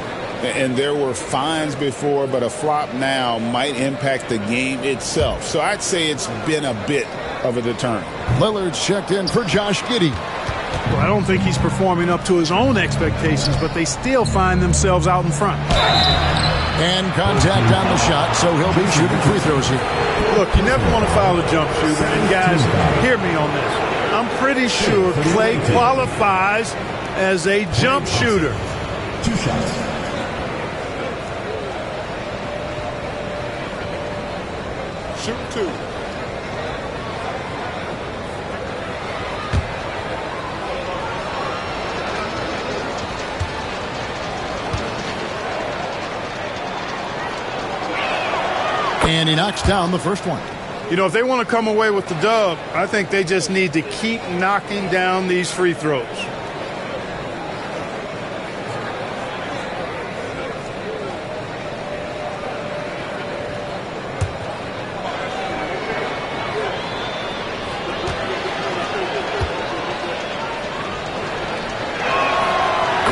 and there were fines before, but a flop now might impact the game itself. So I'd say it's been a bit of a deterrent. Lillard's checked in for Josh Giddey. Well, I don't think he's performing up to his own expectations, but they still find themselves out in front. And contact on the shot, so he'll be shooting free throws here. Look, you never want to foul a jump shooter. And guys, hear me on this. I'm pretty sure Clay qualifies as a jump shooter. 2 shots. Shoot 2. And he knocks down the first one. You know, if they want to come away with the dub, I think they just need to keep knocking down these free throws.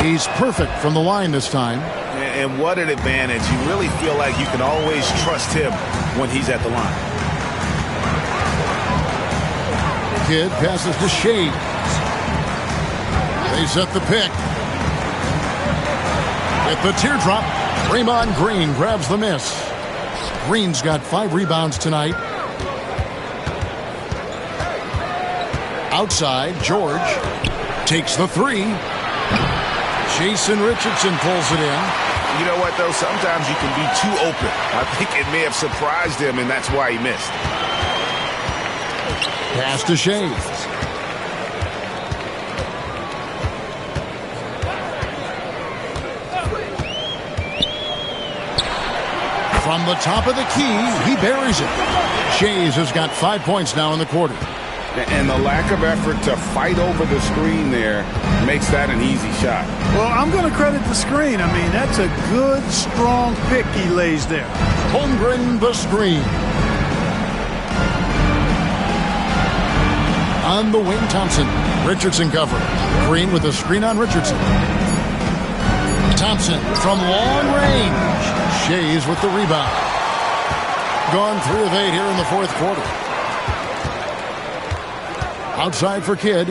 He's perfect from the line this time. And what an advantage. You really feel like you can always trust him when he's at the line. Kidd passes to Shades. They set the pick. With the teardrop, Draymond Green grabs the miss. Green's got 5 rebounds tonight. Outside, George takes the 3. Jason Richardson pulls it in. You know what, though? Sometimes you can be too open. I think it may have surprised him, and that's why he missed. Pass to Shades. From the top of the key, he buries it. Shades has got 5 points now in the quarter. And the lack of effort to fight over the screen there makes that an easy shot. Well, I'm going to credit the screen. I mean, that's a good, strong pick he lays there. Holmgren the screen. On the wing, Thompson. Richardson covered. Green with a screen on Richardson. Thompson from long range. Shays with the rebound. Gone 3 of 8 here in the fourth quarter. Outside for Kidd.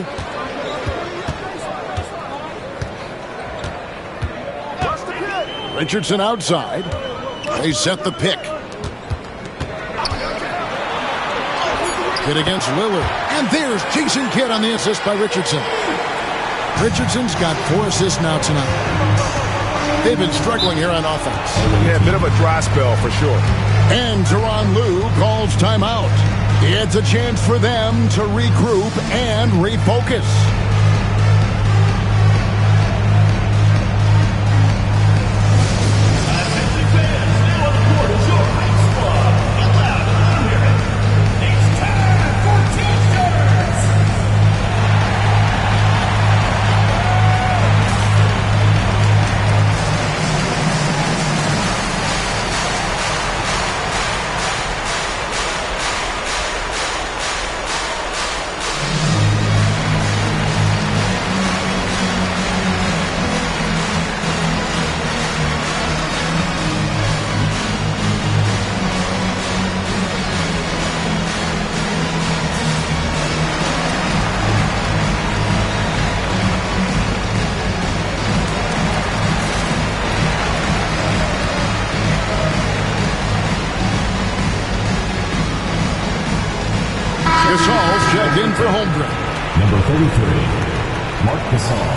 Richardson outside. They set the pick. Kidd against Lillard. And there's Jason Kidd on the assist by Richardson. Richardson's got 4 assists now tonight. They've been struggling here on offense. Yeah, a bit of a dry spell for sure. And Tyronn Lue calls timeout. It's a chance for them to regroup and refocus. Gasol's checked in for Holmgren. Number 33, Marc Gasol.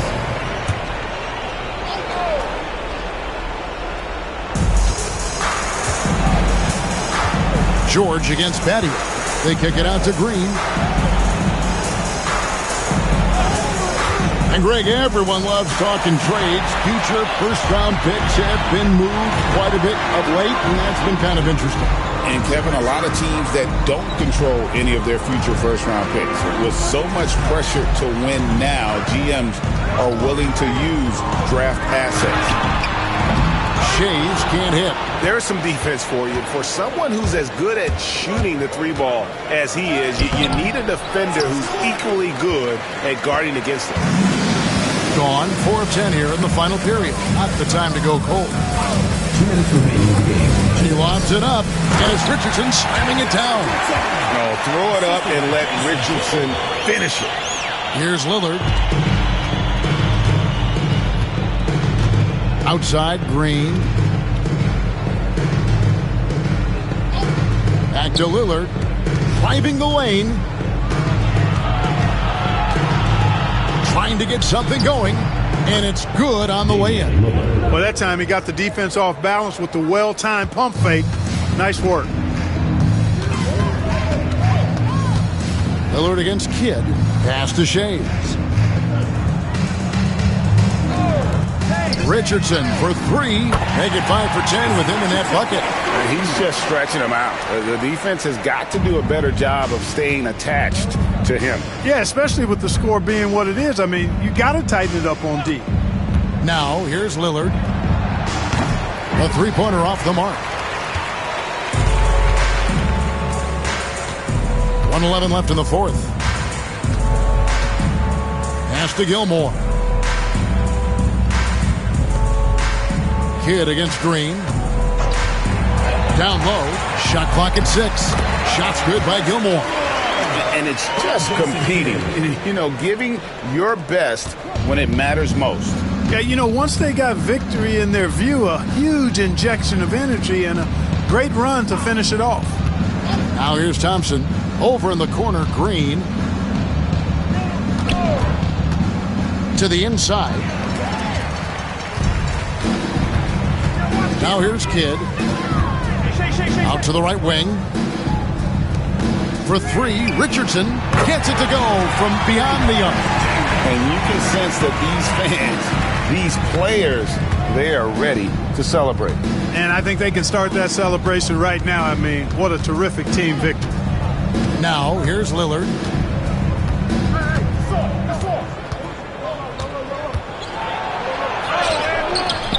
George against Battier. They kick it out to Green. And Greg, everyone loves talking trades. Future first-round picks have been moved quite a bit of late, and that's been kind of interesting. And, Kevin, a lot of teams that don't control any of their future first-round picks. With so much pressure to win now, GMs are willing to use draft assets. Shays can't hit. There's some defense for you. For someone who's as good at shooting the 3 ball as he is, you need a defender who's equally good at guarding against him. Gone 4 of 10 here in the final period. Not the time to go cold. 2 minutes remaining in the game. He lobs it up, and it's Richardson slamming it down. No, throw it up and let Richardson finish it. Here's Lillard. Outside, Green. Back to Lillard. Driving the lane. Trying to get something going. And it's good on the way in. Well, that time he got the defense off balance with the well-timed pump fake. Nice work. Lillard against Kidd. Pass to Shades. Richardson for 3. Make it 5 for 10 with him in that bucket. And he's just stretching them out. The defense has got to do a better job of staying attached to him. Yeah, especially with the score being what it is. I mean, you got to tighten it up on D. Now, here's Lillard. A three-pointer off the mark. 1:11 left in the fourth. Pass to Gilmore. Kidd against Green. Down low. Shot clock at 6. Shots good by Gilmore. And it's just competing. You know, giving your best when it matters most. Yeah, you know, once they got victory in their view, a huge injection of energy and a great run to finish it off. Now here's Thompson. Over in the corner, Green. To the inside. Now here's Kidd. Out to the right wing. For three, Richardson gets it to go from beyond the arc. And you can sense that these fans, these players, they are ready to celebrate. And I think they can start that celebration right now. I mean, what a terrific team victory. Now, here's Lillard.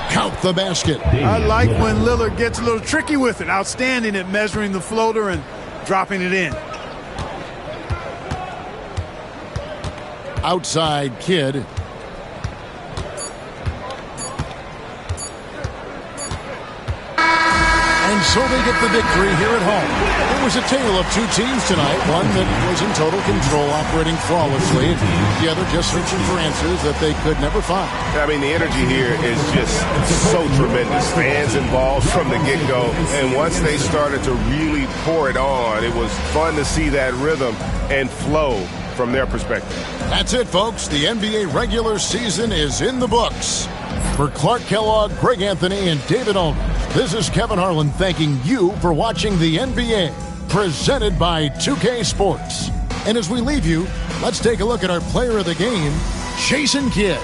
Count the basket. I like when Lillard gets a little tricky with it. Outstanding at measuring the floater and dropping it in. Outside Kidd. And so they get the victory here at home. It was a tale of two teams tonight. One that was in total control, operating flawlessly. The other just searching for answers that they could never find. I mean, the energy here is just so tremendous. Fans involved from the get-go. And once they started to really pour it on, it was fun to see that rhythm and flow from their perspective. That's it, folks. The NBA regular season is in the books. For Clark Kellogg, Greg Anthony, and David Allman, this is Kevin Harlan thanking you for watching the NBA, presented by 2K Sports. And as we leave you, let's take a look at our player of the game, Jason Kidd.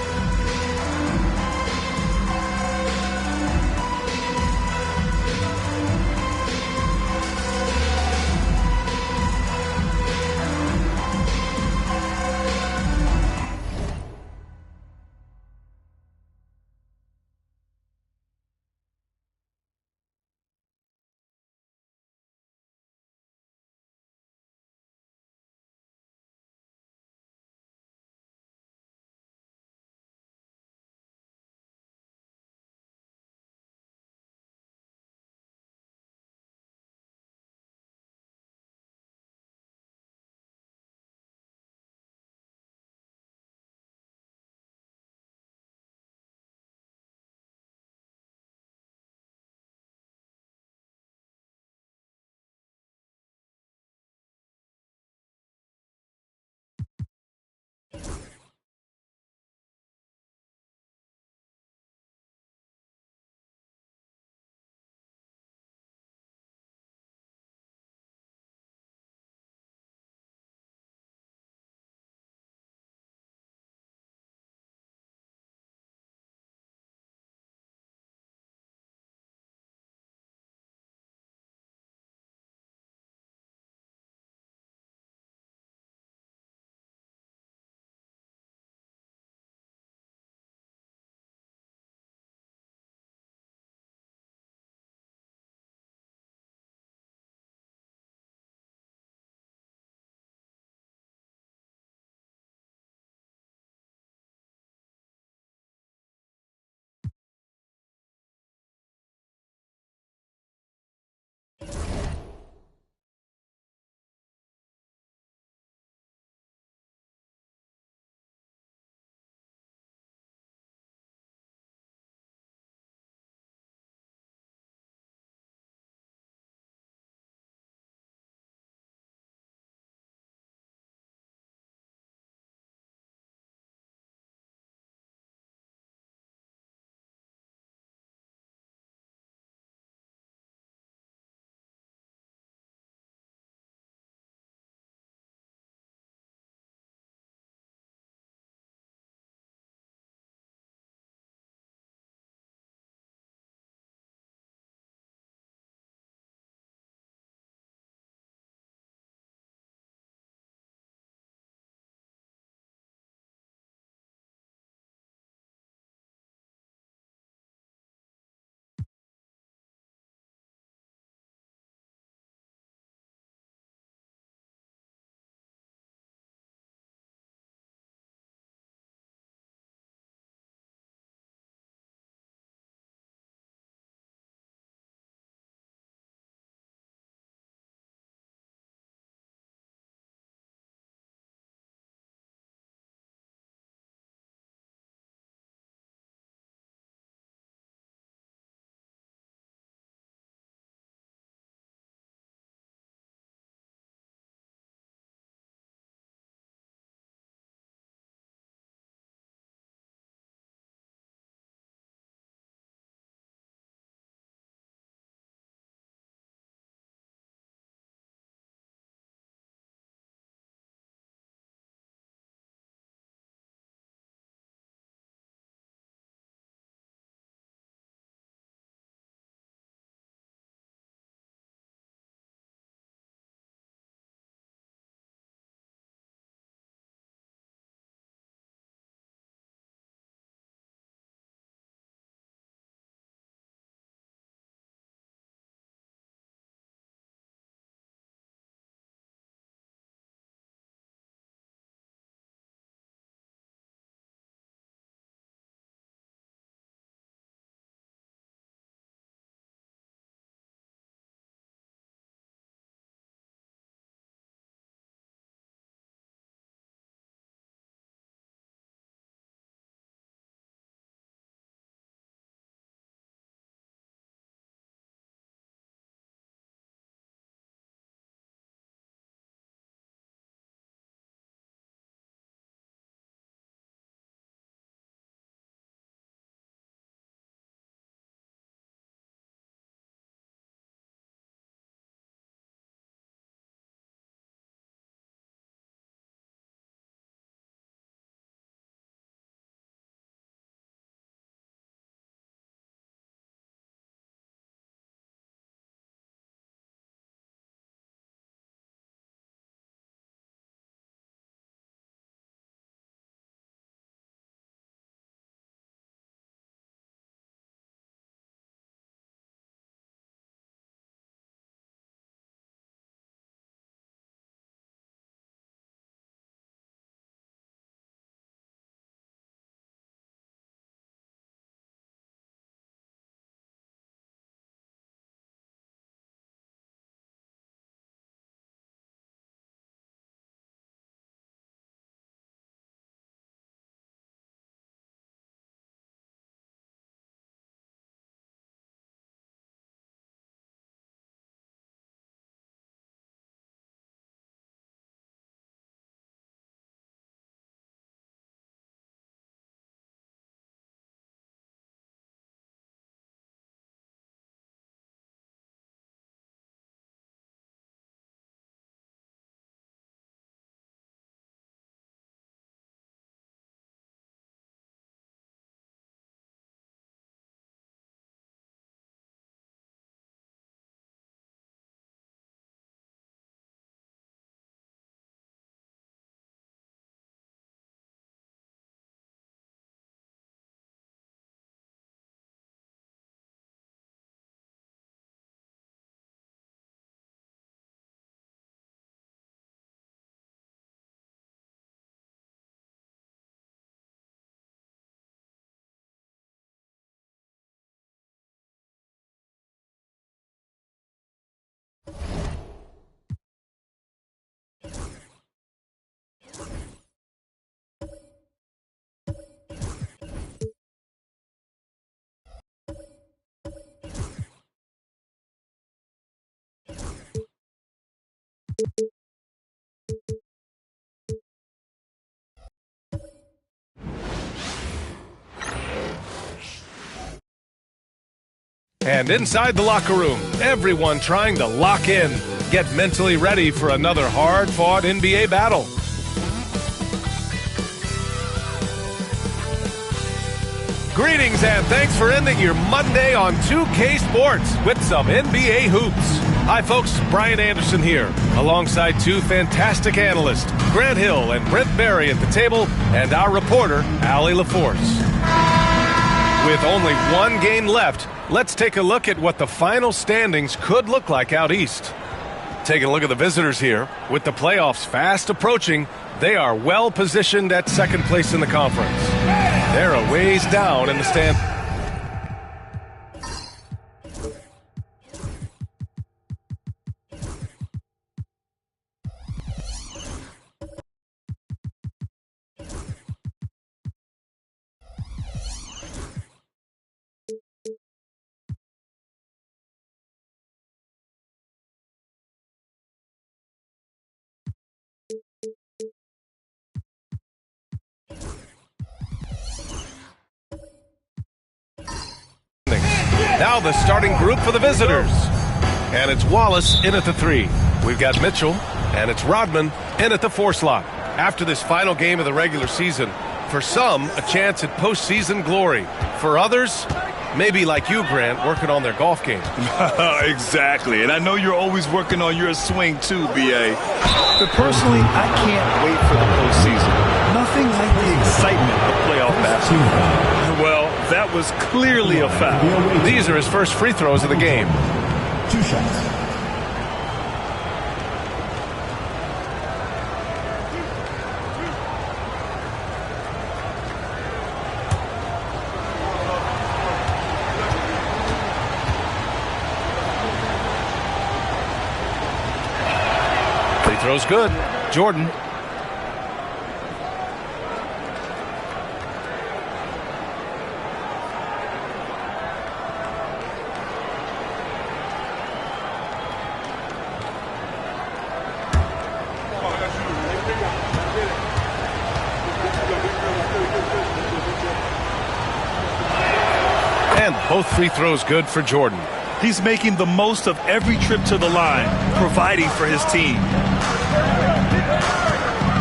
And inside the locker room, everyone trying to lock in, get mentally ready for another hard-fought NBA battle. Greetings and thanks for ending your Monday on 2K Sports with some NBA hoops. Hi folks, Brian Anderson here, alongside two fantastic analysts, Grant Hill and Brent Barry at the table, and our reporter, Allie LaForce. With only one game left, let's take a look at what the final standings could look like out east. Taking a look at the visitors here. With the playoffs fast approaching, they are well positioned at second place in the conference. They're a ways down in the stand. Now the starting group for the visitors. And it's Wallace in at the 3. We've got Mitchell, and it's Rodman in at the 4 slot. After this final game of the regular season, for some, a chance at postseason glory. For others, maybe like you, Grant, working on their golf game. Exactly, and I know you're always working on your swing too, B.A. But personally, I can't wait for the postseason. Nothing like the excitement of playoff basketball. Well, that was clearly a foul. These are his first free throws of the game. 2 shots. Free throw's good. Jordan. Both free throws good for Jordan. He's making the most of every trip to the line, providing for his team.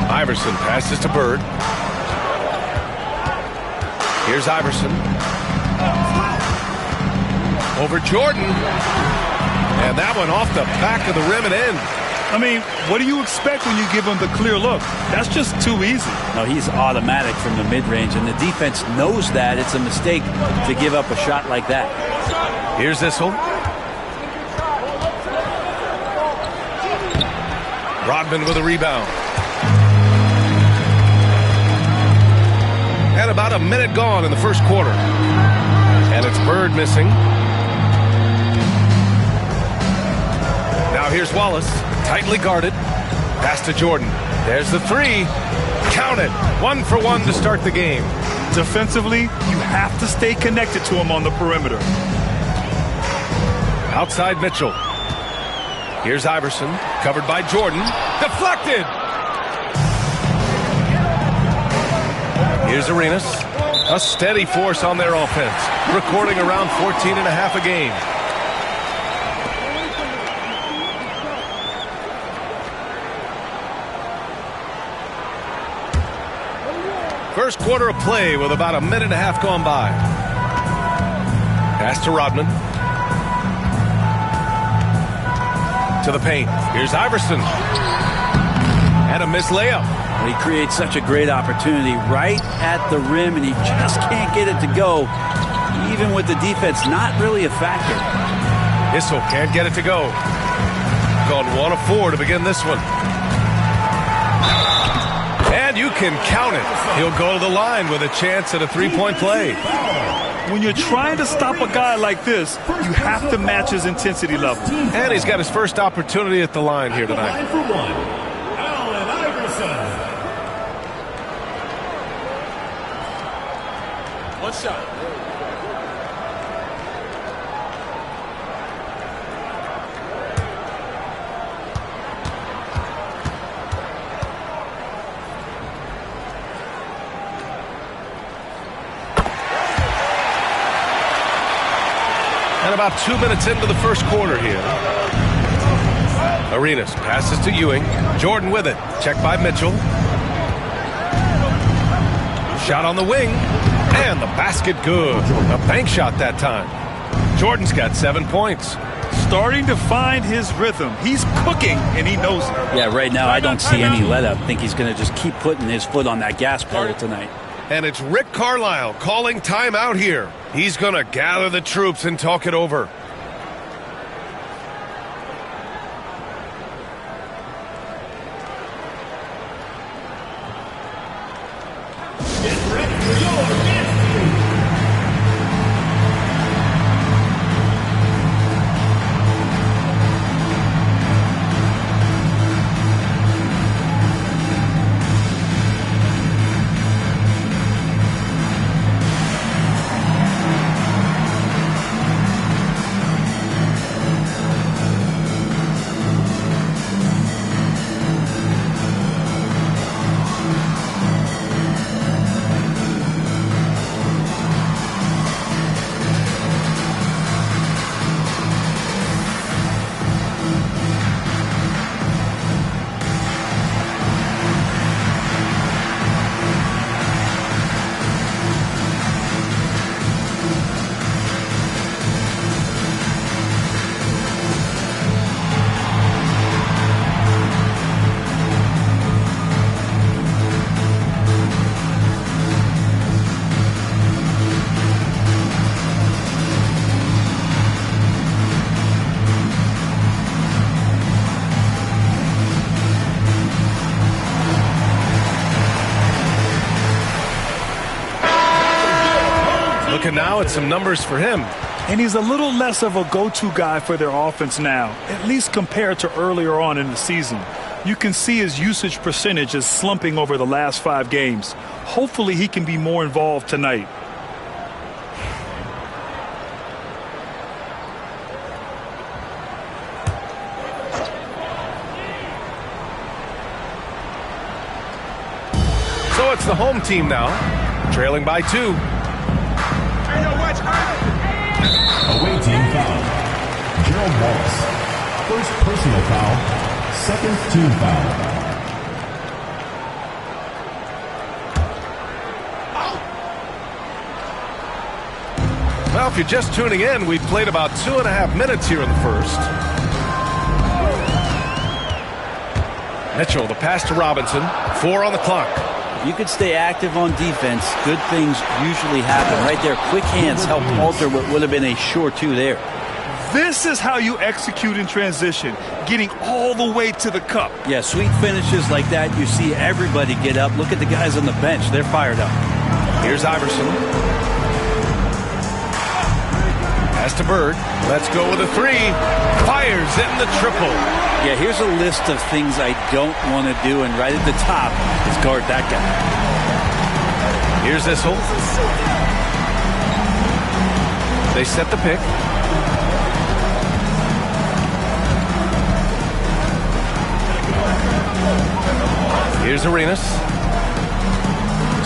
Iverson passes to Bird. Here's Iverson. Over Jordan. And that one off the back of the rim and in. I mean, what do you expect when you give him the clear look? That's just too easy. No, he's automatic from the mid-range, and the defense knows that. It's a mistake to give up a shot like that. Here's Issel. Rodman with a rebound. And about a minute gone in the first quarter. And it's Bird missing. Now here's Wallace. Tightly guarded. Pass to Jordan. There's the 3. Count it. 1 for 1 to start the game. Defensively, you have to stay connected to him on the perimeter. Outside Mitchell. Here's Iverson. Covered by Jordan. Deflected. Here's Arenas. A steady force on their offense. Recording around 14.5 a game. First quarter of play with about a minute and a half gone by. Pass to Rodman. To the paint. Here's Iverson. And a missed layup. He creates such a great opportunity right at the rim, and he just can't get it to go, even with the defense not really a factor. Issel can't get it to go. Gone 1 of 4 to begin this one. And you can count it. He'll go to the line with a chance at a 3-point play. When you're trying to stop a guy like this, you have to match his intensity level. And he's got his first opportunity at the line here tonight. Line for 1, Allen Iverson. One shot. about 2 minutes into the first quarter here. Arenas passes to Ewing. Jordan with it. Check by Mitchell. Shot on the wing. And the basket good. A bank shot that time. Jordan's got 7 points. Starting to find his rhythm. He's cooking, and he knows it. Yeah, right now I don't see any let-up. I think he's going to just keep putting his foot on that gas pedal tonight. And it's Rick Carlisle calling timeout here. He's going to gather the troops and talk it over. Looking now at some numbers for him. And he's a little less of a go-to guy for their offense now, at least compared to earlier on in the season. You can see his usage percentage is slumping over the last 5 games. Hopefully he can be more involved tonight. So it's the home team now, trailing by 2. Away team foul. Gerald Wallace. First personal foul. Second team foul. Well, if you're just tuning in, we've played about 2.5 minutes here in the first. Mitchell, the pass to Robinson. 4 on the clock. You could stay active on defense. Good things usually happen. Right there, quick hands helped alter what would have been a sure 2 there. This is how you execute in transition, getting all the way to the cup. Yeah, sweet finishes like that, you see everybody get up. Look at the guys on the bench. They're fired up. Here's Iverson. Pass to Bird. Let's go with a 3. Fires in the triple. Yeah, here's a list of things I don't want to do, and right at the top is guard that guy. Here's Issel. They set the pick. Here's Arenas.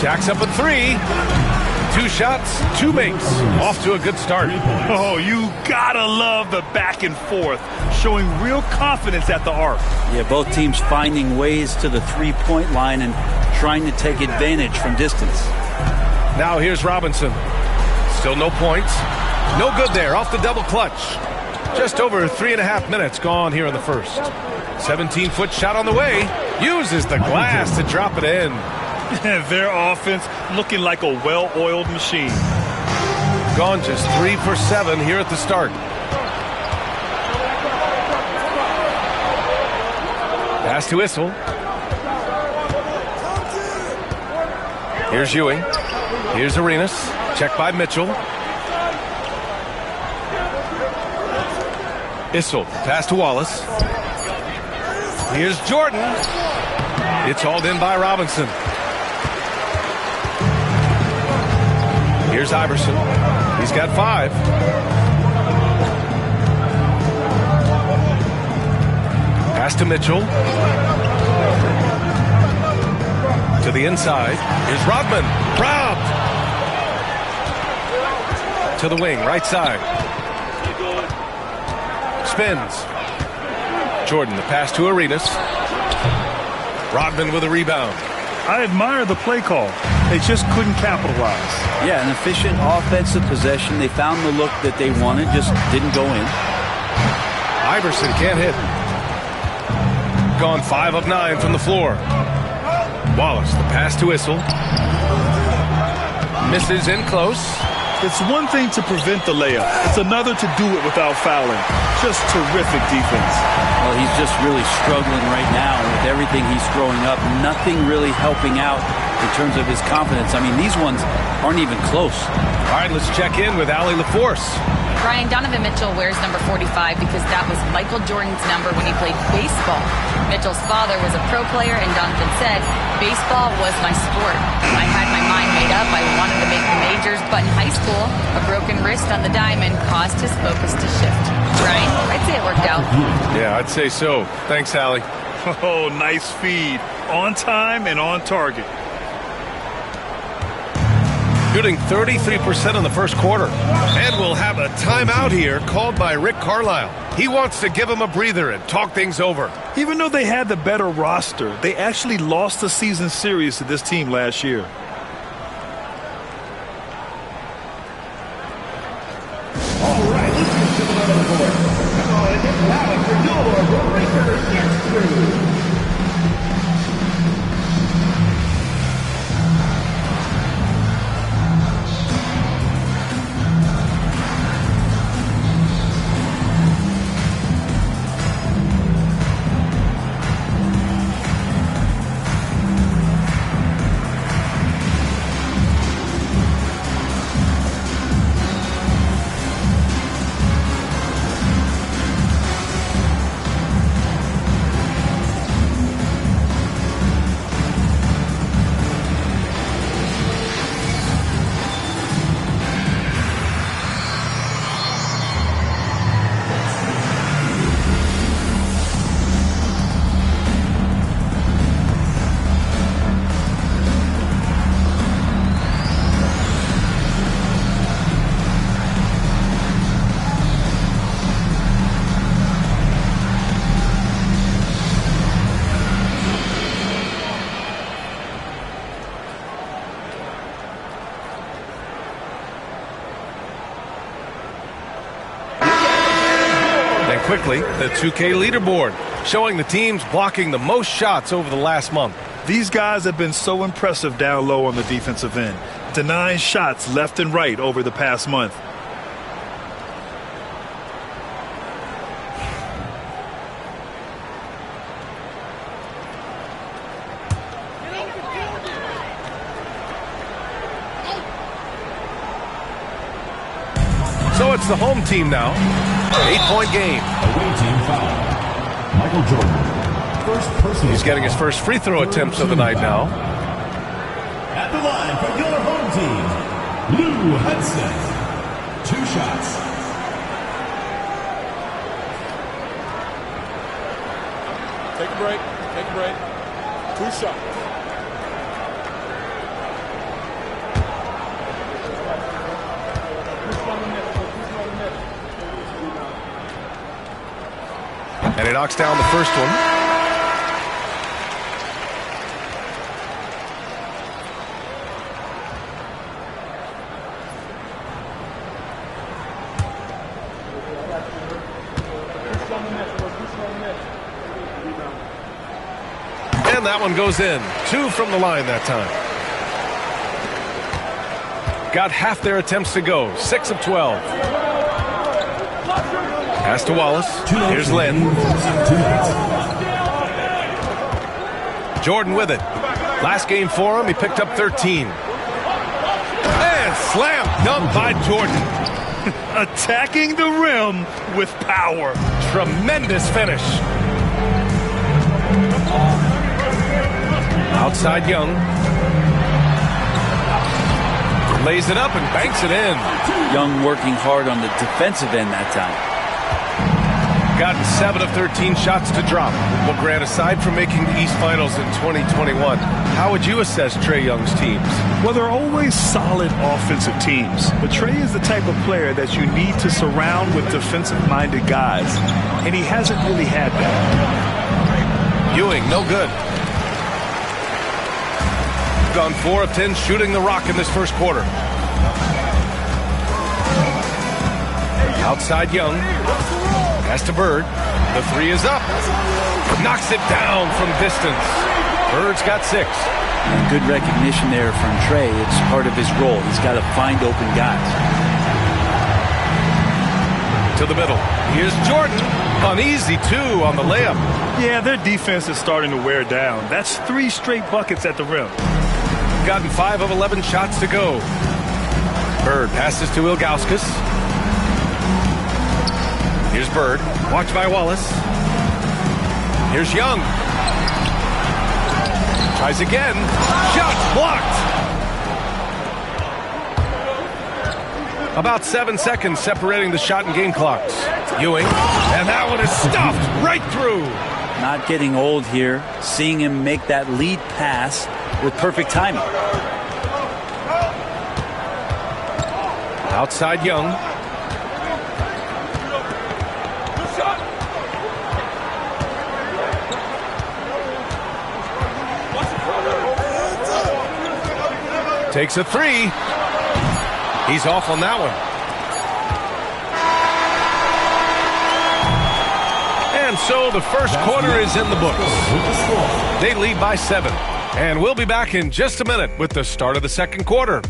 Jacks up a 3. 2 shots, 2 makes. Off to a good start. Oh, you gotta love the back and forth, showing real confidence at the arc. Yeah, both teams finding ways to the 3-point line and trying to take advantage from distance. Now here's Robinson. Still no points. No good there, off the double clutch. Just over 3.5 minutes gone here in the first. 17-foot shot on the way. Uses the glass to drop it in. Their offense looking like a well-oiled machine. Gone just 3 for 7 here at the start. Pass to Issel. Here's Ewing. Here's Arenas. Check by Mitchell. Issel. Pass to Wallace. Here's Jordan. It's hauled in by Robinson. Here's Iverson. He's got 5. Pass to Mitchell. To the inside. Here's Rodman. Robbed. To the wing, right side. Spins. Jordan, the pass to Arenas. Rodman with a rebound. I admire the play call. They just couldn't capitalize. Yeah, an efficient offensive possession. They found the look that they wanted, just didn't go in. Iverson can't hit. Gone 5 of 9 from the floor. Wallace, the pass to Issel. Misses in close. It's one thing to prevent the layup. It's another to do it without fouling. Just terrific defense. Well, he's just really struggling right now with everything he's throwing up. Nothing really helping out in terms of his confidence. I mean, these ones aren't even close. All right, let's check in with Allie LaForce. Brian, Donovan Mitchell wears number 45 because that was Michael Jordan's number when he played baseball. Mitchell's father was a pro player, and Donovan said, baseball was my sport. I had my mind made up. I wanted to make the majors, but in high school, a broken wrist on the diamond caused his focus to shift. Brian, I'd say it worked out. Yeah, I'd say so. Thanks, Allie. Oh, nice feed. On time and on target. Shooting 33% in the first quarter. And we'll have a timeout here called by Rick Carlisle. He wants to give him a breather and talk things over. Even though they had the better roster, they actually lost the season series to this team last year. All right, let's get to the middle of the court. Come on, and get loud for your Breakers Crew. Quickly, the 2K leaderboard, showing the teams blocking the most shots over the last month. These guys have been so impressive down low on the defensive end, denying shots left and right over the past month. So it's the home team now. 8-point game. Away team foul. Michael Jordan. First personal. He's getting his first free throw attempts of the night now. At the line for your home team, Lou Hudson. 2 shots. Take a break. Take a break. 2 shots. And he knocks down the first one. And that one goes in. 2 from the line that time. Got half their attempts to go. 6 of 12. Pass to Wallace. Here's Lynn. Jordan with it. Last game for him, he picked up 13. And slam dunk by Jordan. Attacking the rim with power. Tremendous finish. Outside Young. Lays it up and banks it in. Young working hard on the defensive end that time. gotten 7 of 13 shots to drop. Well, Grant, aside from making the East Finals in 2021, how would you assess Trae Young's teams? Well, they're always solid offensive teams. But Trae is the type of player that you need to surround with defensive-minded guys. And he hasn't really had that. Ewing, no good. Gone 4 of 10 shooting the rock in this first quarter. Outside Young. Pass to Bird. The 3 is up. Knocks it down from distance. Bird's got 6. And good recognition there from Trae. It's part of his role. He's got to find open guys. To the middle. Here's Jordan. Uneasy, 2 on the layup. Yeah, their defense is starting to wear down. That's 3 straight buckets at the rim. Gotten 5 of 11 shots to go. Bird passes to Ilgauskas. Here's Bird. Watched by Wallace. Here's Young. Tries again. Shot blocked. About 7 seconds separating the shot and game clocks. Ewing. And that one is stuffed right through. Not getting old here. Seeing him make that lead pass with perfect timing. Outside Young. Takes a 3. He's off on that one. And so the first quarter is in the books. They lead by 7. And we'll be back in just a minute with the start of the second quarter.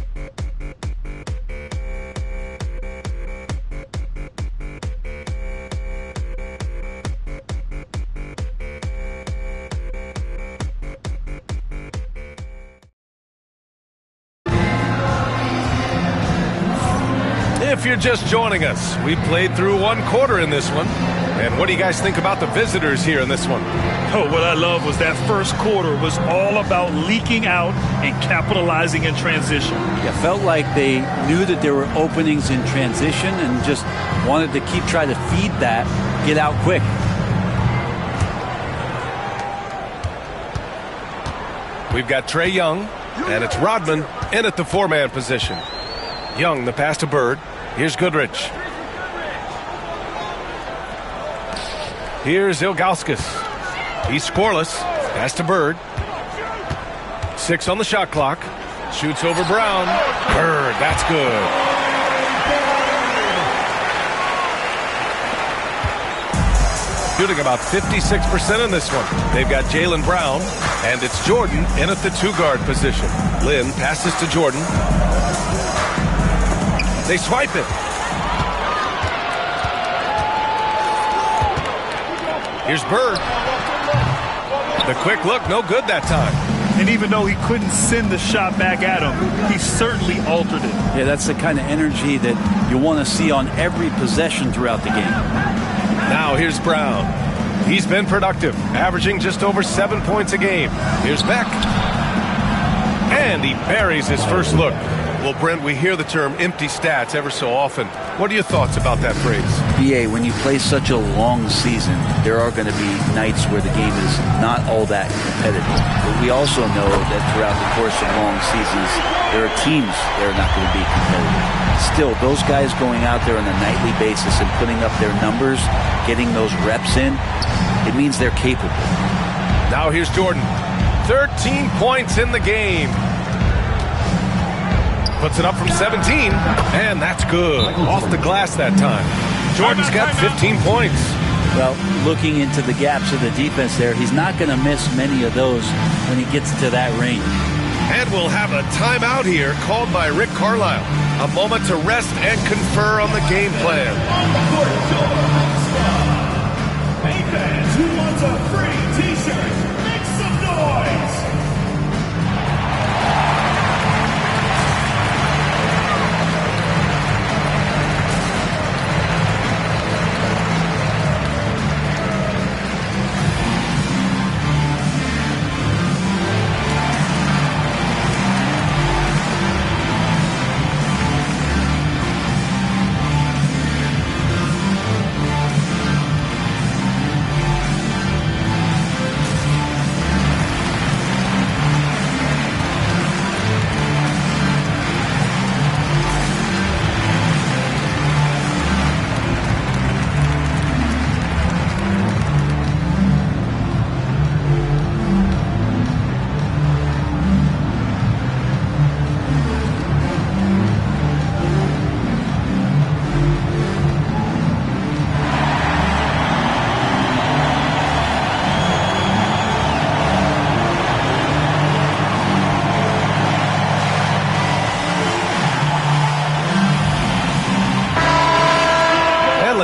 If you're just joining us, we played through 1 quarter in this one. And what do you guys think about the visitors here in this one? Oh, what I love was that first quarter was all about leaking out and capitalizing in transition. Yeah, felt like they knew that there were openings in transition and just wanted to keep trying to feed that, get out quick. We've got Trae Young, and it's Rodman in at the 4-man position. Young, the pass to Bird. Here's Goodrich. Here's Ilgauskas. He's scoreless. Pass to Bird. 6 on the shot clock. Shoots over Brown. Bird, that's good. Shooting about 56% in this one. They've got Jaylen Brown, and it's Jordan in at the 2-guard position. Lynn passes to Jordan. They swipe it. Here's Bird. The quick look, no good that time. And even though he couldn't send the shot back at him, he certainly altered it. Yeah, that's the kind of energy that you want to see on every possession throughout the game. Now here's Brown. He's been productive, averaging just over 7 points a game. Here's Beck. And he buries his first look. Well, Brent, we hear the term empty stats ever so often. What are your thoughts about that phrase? BA, when you play such a long season, there are going to be nights where the game is not all that competitive. But we also know that throughout the course of long seasons, there are teams that are not going to be competitive. Still, those guys going out there on a nightly basis and putting up their numbers, getting those reps in, it means they're capable. Now here's Jordan. 13 points in the game. Puts it up from 17, and that's good. Off the glass that time. Jordan's got 15 points. Well, looking into the gaps of the defense there, he's not going to miss many of those when he gets to that range. And we'll have a timeout here called by Rick Carlisle. A moment to rest and confer on the game plan. Hey fans, who wants a free t-shirt? Make some noise!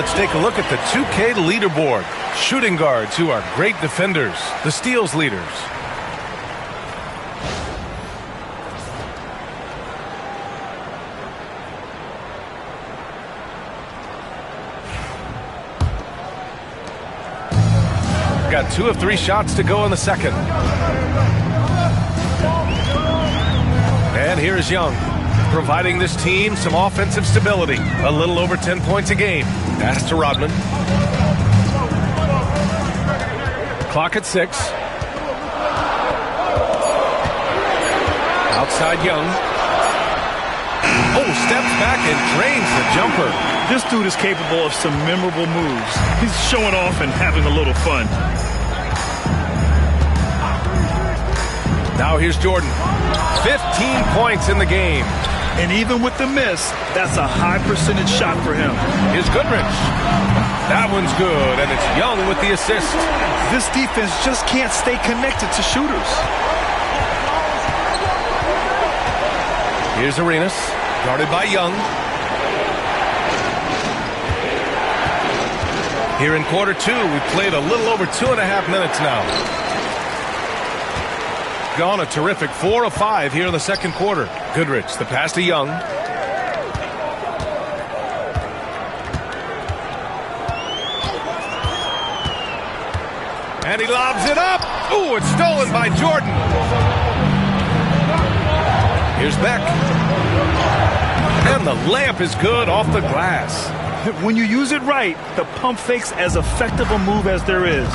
Let's take a look at the 2K leaderboard. Shooting guards who are great defenders, the steals leaders. Got 2 of 3 shots to go in the second. And here's Young, providing this team some offensive stability. A little over 10 points a game. Pass to Rodman. Clock at 6. Outside Young. Oh, steps back and drains the jumper. This dude is capable of some memorable moves. He's showing off and having a little fun. Now here's Jordan. 15 points in the game. And even with the miss, that's a high percentage shot for him. Here's Goodrich. That one's good, and it's Young with the assist. This defense just can't stay connected to shooters. Here's Arenas, guarded by Young. Here in quarter 2, we've played a little over 2.5 minutes now. Gone a terrific 4 of 5 here in the second quarter. Goodrich, the pass to Young. And he lobs it up. Ooh, it's stolen by Jordan. Here's Beck. And the layup is good off the glass. When you use it right, the pump fake's as effective a move as there is.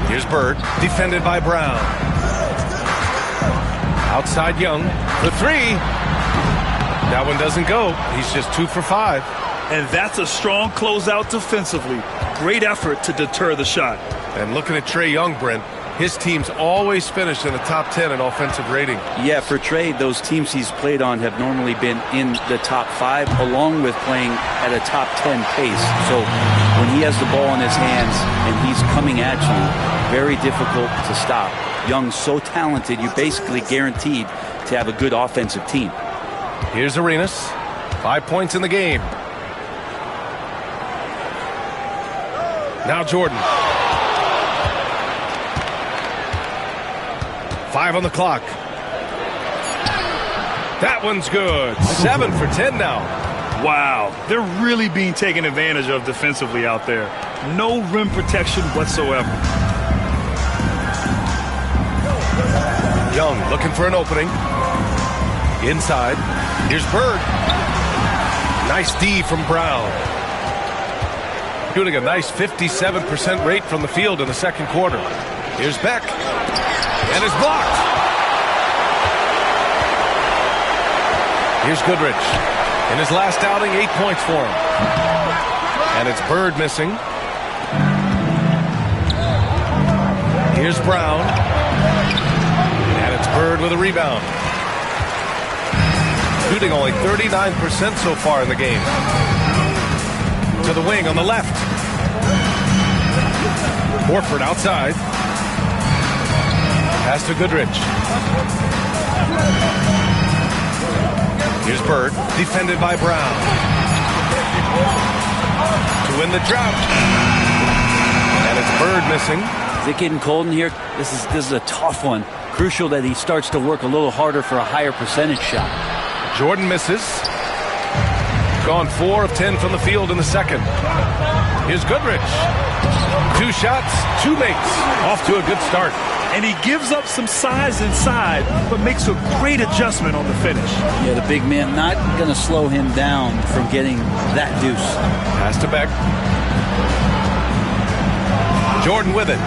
Here's Bird, defended by Brown. Outside Young, the 3. That one doesn't go. He's just 2 for 5. And that's a strong closeout defensively. Great effort to deter the shot. And looking at Trae Young, Brent, his team's always finished in the top 10 in offensive rating. Yeah, for Trae, those teams he's played on have normally been in the top 5, along with playing at a top 10 pace. So when he has the ball in his hands and he's coming at you, very difficult to stop. Young's so talented, you're basically guaranteed to have a good offensive team. Here's Arenas. 5 points in the game. Now Jordan. 5 on the clock. That one's good. 7 for 10 now. Wow, they're really being taken advantage of defensively out there. No rim protection whatsoever. Young looking for an opening. Inside. Here's Bird. Nice D from Brown. Shooting a nice 57% rate from the field in the second quarter. Here's Beck. And it's blocked. Here's Goodrich. In his last outing, 8 points for him. And it's Bird missing. Here's Brown. And it's Bird with a rebound. Shooting only 39% so far in the game. To the wing on the left. Horford outside. Pass to Goodrich. Here's Bird, defended by Brown. To win the drought. And it's Bird missing. Is it getting cold in here? This is a tough one. Crucial that he starts to work a little harder for a higher percentage shot. Jordan misses. Gone 4 of 10 from the field in the second. Here's Goodrich. 2 shots, 2 makes. Off to a good start. And he gives up some size inside, but makes a great adjustment on the finish. Yeah, the big man not going to slow him down from getting that deuce. Pass to Beck. Jordan with it.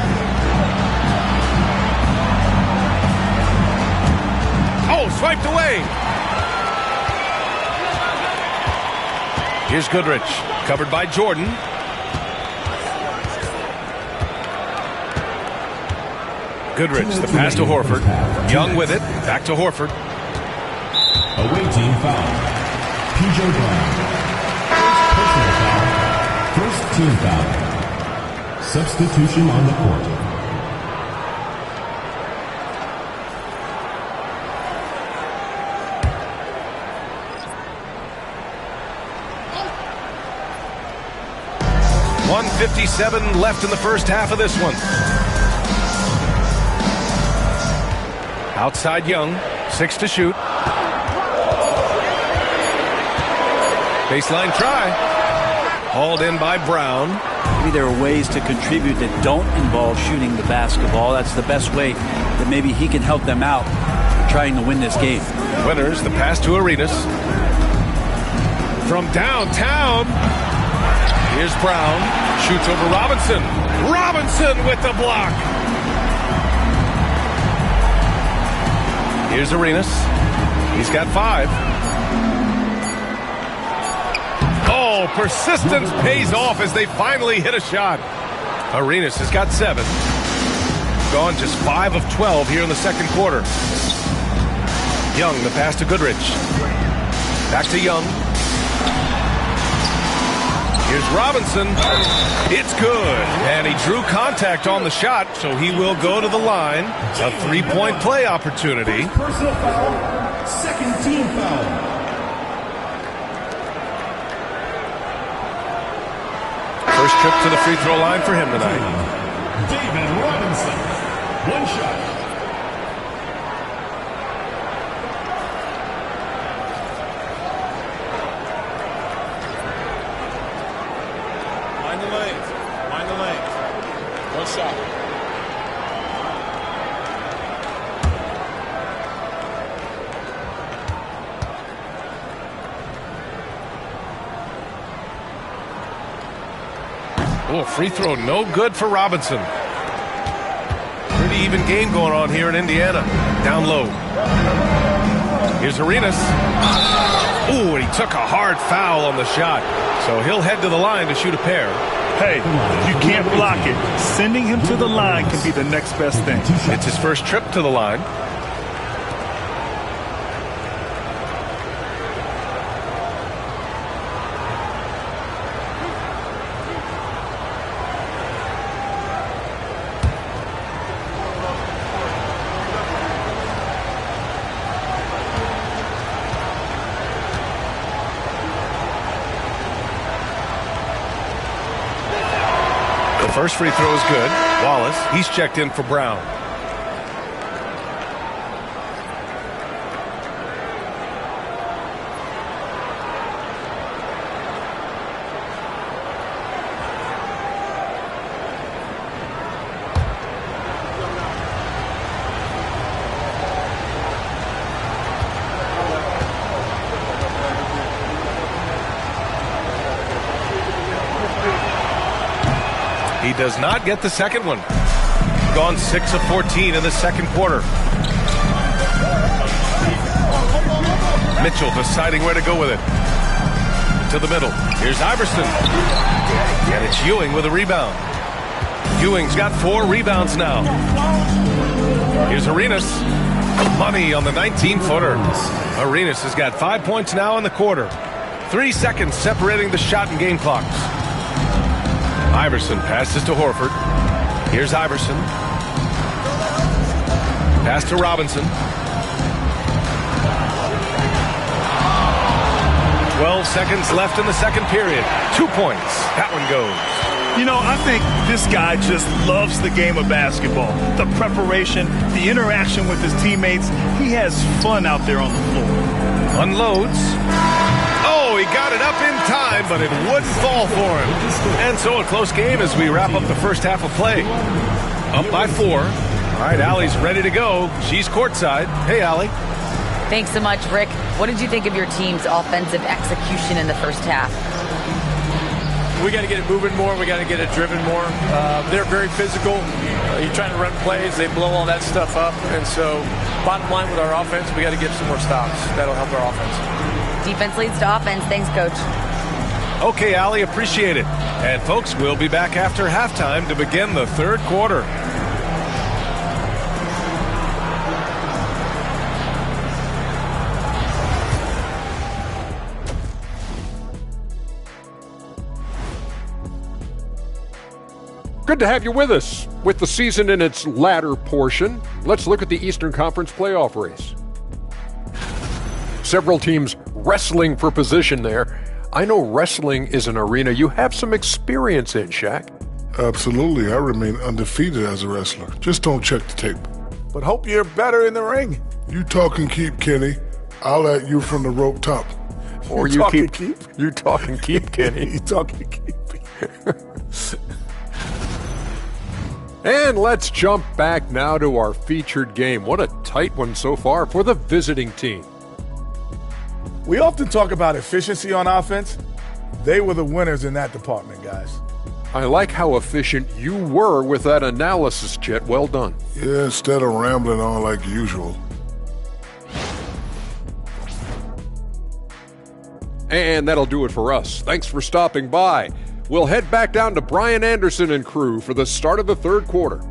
Oh, swiped away. Here's Goodrich, covered by Jordan. Goodrich, the pass to Horford. Young with it, back to Horford. Awaiting foul. PJ Brown. First personal foul. First team foul. Substitution on the court. 3:57 left in the first half of this one. Outside Young, 6 to shoot. Baseline try. Hauled in by Brown. Maybe there are ways to contribute that don't involve shooting the basketball. That's the best way that maybe he can help them out trying to win this game. Winners, the pass to Arenas. From downtown, here's Brown. Shoots over Robinson. Robinson with the block. Here's Arenas. He's got 5. Oh, persistence pays off as they finally hit a shot. Arenas has got 7. Gone just 5 of 12 here in the second quarter. Young, the pass to Goodrich. Back to Young. Here's Robinson. It's good. And he drew contact on the shot, so he will go to the line. A 3-point play opportunity. Personal foul, second team foul. First trip to the free throw line for him tonight. David Robinson, 1 shot. Mind the lanes. Mind the lanes. 1 shot. Oh, free throw no good for Robinson. Pretty even game going on here in Indiana. Down low. Here's Arenas. Ooh, and he took a hard foul on the shot. So he'll head to the line to shoot a pair. Hey, you can't block it. Sending him to the line can be the next best thing. It's his first trip to the line. First free throw is good. Wallace, he's checked in for Brown. He does not get the second one. Gone 6 of 14 in the second quarter. Mitchell deciding where to go with it. To the middle. Here's Iverson. And it's Ewing with a rebound. Ewing's got 4 rebounds now. Here's Arenas. Money on the 19-footer. Arenas has got 5 points now in the quarter. 3 seconds separating the shot and game clocks. Iverson passes to Horford. Here's Iverson. Pass to Robinson. 12 seconds left in the second period. 2 points. That one goes. You know, I think this guy just loves the game of basketball. The preparation, the interaction with his teammates. He has fun out there on the floor. Unloads. Oh, he got it up in time, but it wouldn't fall for him. And so a close game as we wrap up the first half of play. Up by 4. All right, Allie's ready to go. She's courtside. Hey, Allie. Thanks so much, Rick. What did you think of your team's offensive execution in the first half? We got to get it moving more. We got to get it driven more. They're very physical. You're trying to run plays. They blow all that stuff up. And so bottom line with our offense, we got to get some more stops. That'll help our offense. Defense leads to offense. Thanks, Coach. Okay, Allie, appreciate it. And folks, we'll be back after halftime to begin the third quarter. Good to have you with us. With the season in its latter portion, let's look at the Eastern Conference playoff race. Several teams wrestling for position there. I know wrestling is an arena you have some experience in, Shaq. Absolutely. I remain undefeated as a wrestler. Just don't check the tape. But hope you're better in the ring. You talk and keep, Kenny. I'll at you from the rope top. Or you keep. You talk and keep, Kenny. You talk and keep. And let's jump back now to our featured game. What a tight one so far for the visiting team. We often talk about efficiency on offense. They were the winners in that department, guys. I like how efficient you were with that analysis, Chet. Well done. Yeah, instead of rambling on like usual. And that'll do it for us. Thanks for stopping by. We'll head back down to Brian Anderson and crew for the start of the third quarter.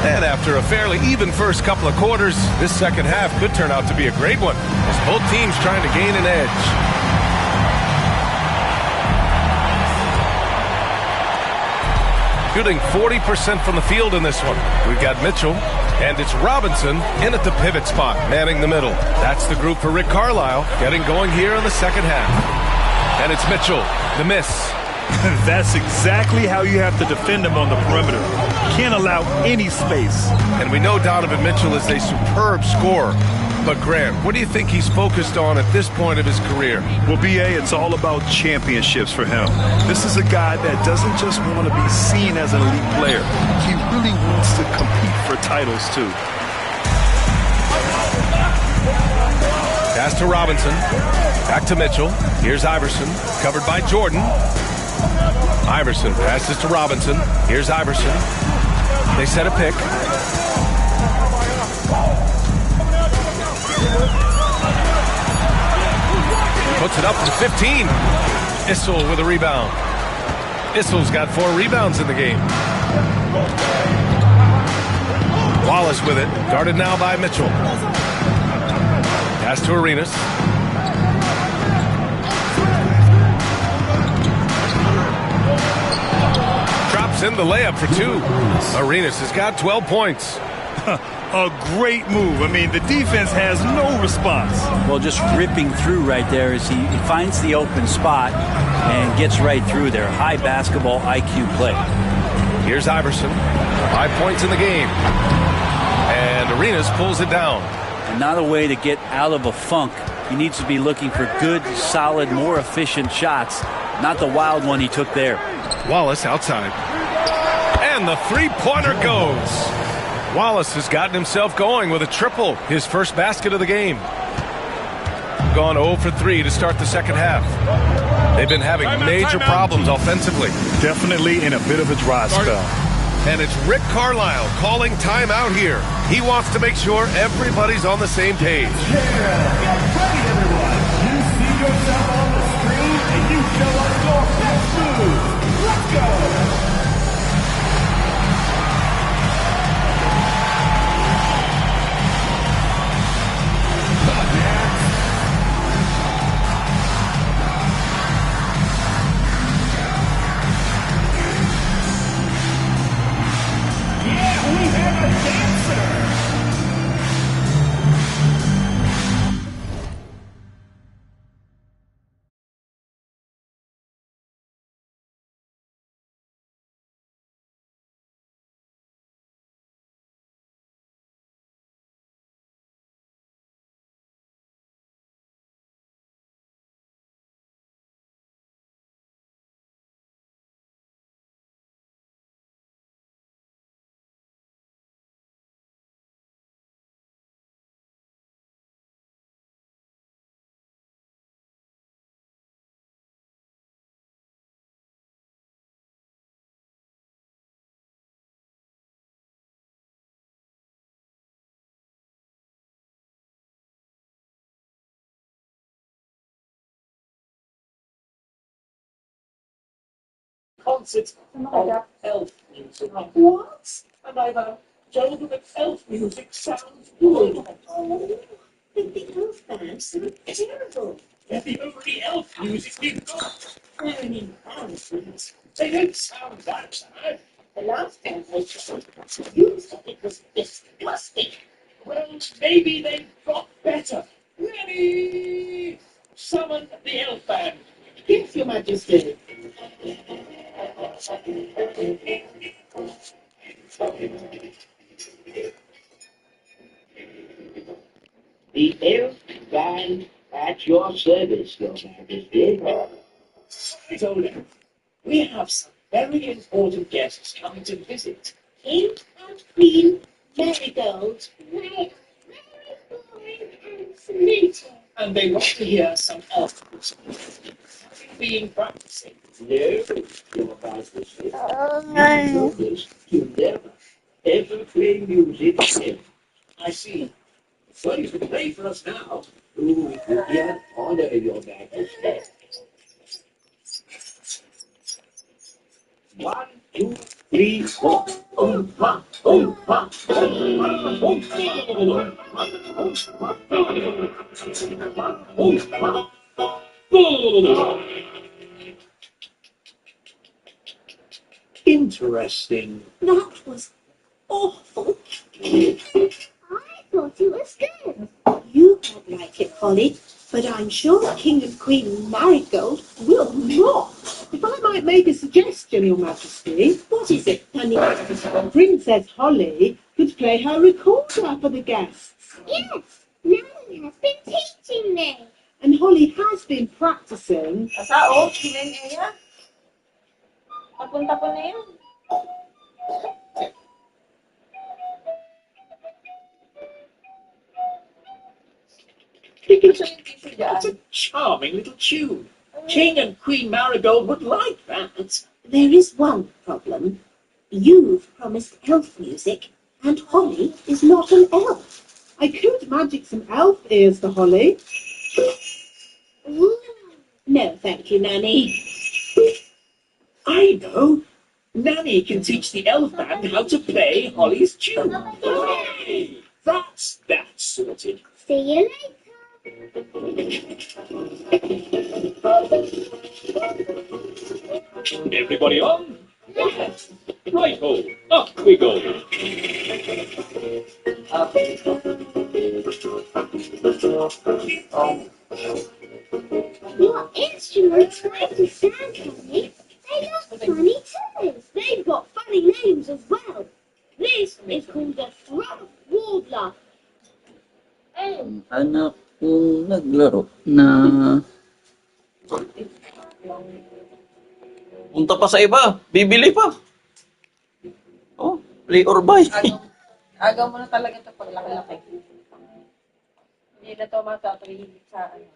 And after a fairly even first couple of quarters, this second half could turn out to be a great one as both teams trying to gain an edge. Shooting 40% from the field in this one. We've got Mitchell, and it's Robinson in at the pivot spot, manning the middle. That's the group for Rick Carlisle, getting going here in the second half. And it's Mitchell, the miss. That's exactly how you have to defend him on the perimeter. Can't allow any space. And we know Donovan Mitchell is a superb scorer. But Grant, what do you think he's focused on at this point of his career? Well, B.A., it's all about championships for him. This is a guy that doesn't just want to be seen as an elite player. He really wants to compete for titles, too. Pass to Robinson. Back to Mitchell. Here's Iverson. Covered by Jordan. Iverson passes to Robinson. Here's Iverson. They set a pick. Puts it up to 15. Issel with a rebound. Issel's got 4 rebounds in the game. Wallace with it. Guarded now by Mitchell. Pass to Arenas. Drops in the layup for 2. Arenas has got 12 points. A great move. I mean, the defense has no response. Well, just ripping through right there as he finds the open spot and gets right through there. High basketball IQ play. Here's Iverson. 5 points in the game. And Arenas pulls it down. And not a way to get out of a funk. He needs to be looking for good, solid, more efficient shots. Not the wild one he took there. Wallace outside. And the three-pointer goes. Wallace has gotten himself going with a triple, his first basket of the game. Gone 0 for 3 to start the second half. They've been having major problems offensively. Definitely in a bit of a dry spell. And it's Rick Carlisle calling timeout here. He wants to make sure everybody's on the same page. Yeah, get ready, everyone. You see yourself on the screen, and you show us your best move. Let's go. Concert and I have elf music. What? And I've a told that elf music sounds good. Oh, the elf bands are terrible. They're the only elf music we've got. Any nonsense. They don't sound that bad. The last time I tried, you said it was disgusting. Well, maybe they've got better. Ready? Summon the elf band. Yes, Your Majesty. The elf band at your service, Your Majesty. Told we have some very important guests coming to visit. King and Queen Marigold. They are very boring and fleeting. And they want to hear some elf music. Have you been practicing? No, Your Majesty. You told us to never, ever play music again. I see. So you can play for us now. Ooh, it would be an honor, Your Majesty. 1, 2, 3, 4. Interesting. That was awful. I thought it was good. You might like it, Holly, but I'm sure King and Queen Marigold will not. If I might make a suggestion, Your Majesty. What is it, honey? Princess Holly could play her recorder for the guests. Yes, Nanny has been teaching me. And Holly has been practicing. Sao? Kinin niya? Papunta po na yun. It's a charming little tune. King and Queen Marigold would like that. There is one problem. You've promised elf music, and Holly is not an elf. I could magic some elf ears for Holly. No, thank you, Nanny. I know. Nanny can teach the elf band how to play Holly's tune. Hooray! That's that sorted. See you later. Everybody on? Yes. Right-ho, up we go. Your instruments like to sound funny. They look funny too. They've got funny names as well. This is called a thrush warbler. Anak kong naglaro na. Punta pa sa iba, bibili pa. Oh, play or buy. Agaw mo na talaga ito pag laki-laki. Hindi na ito matatuloy sa ano.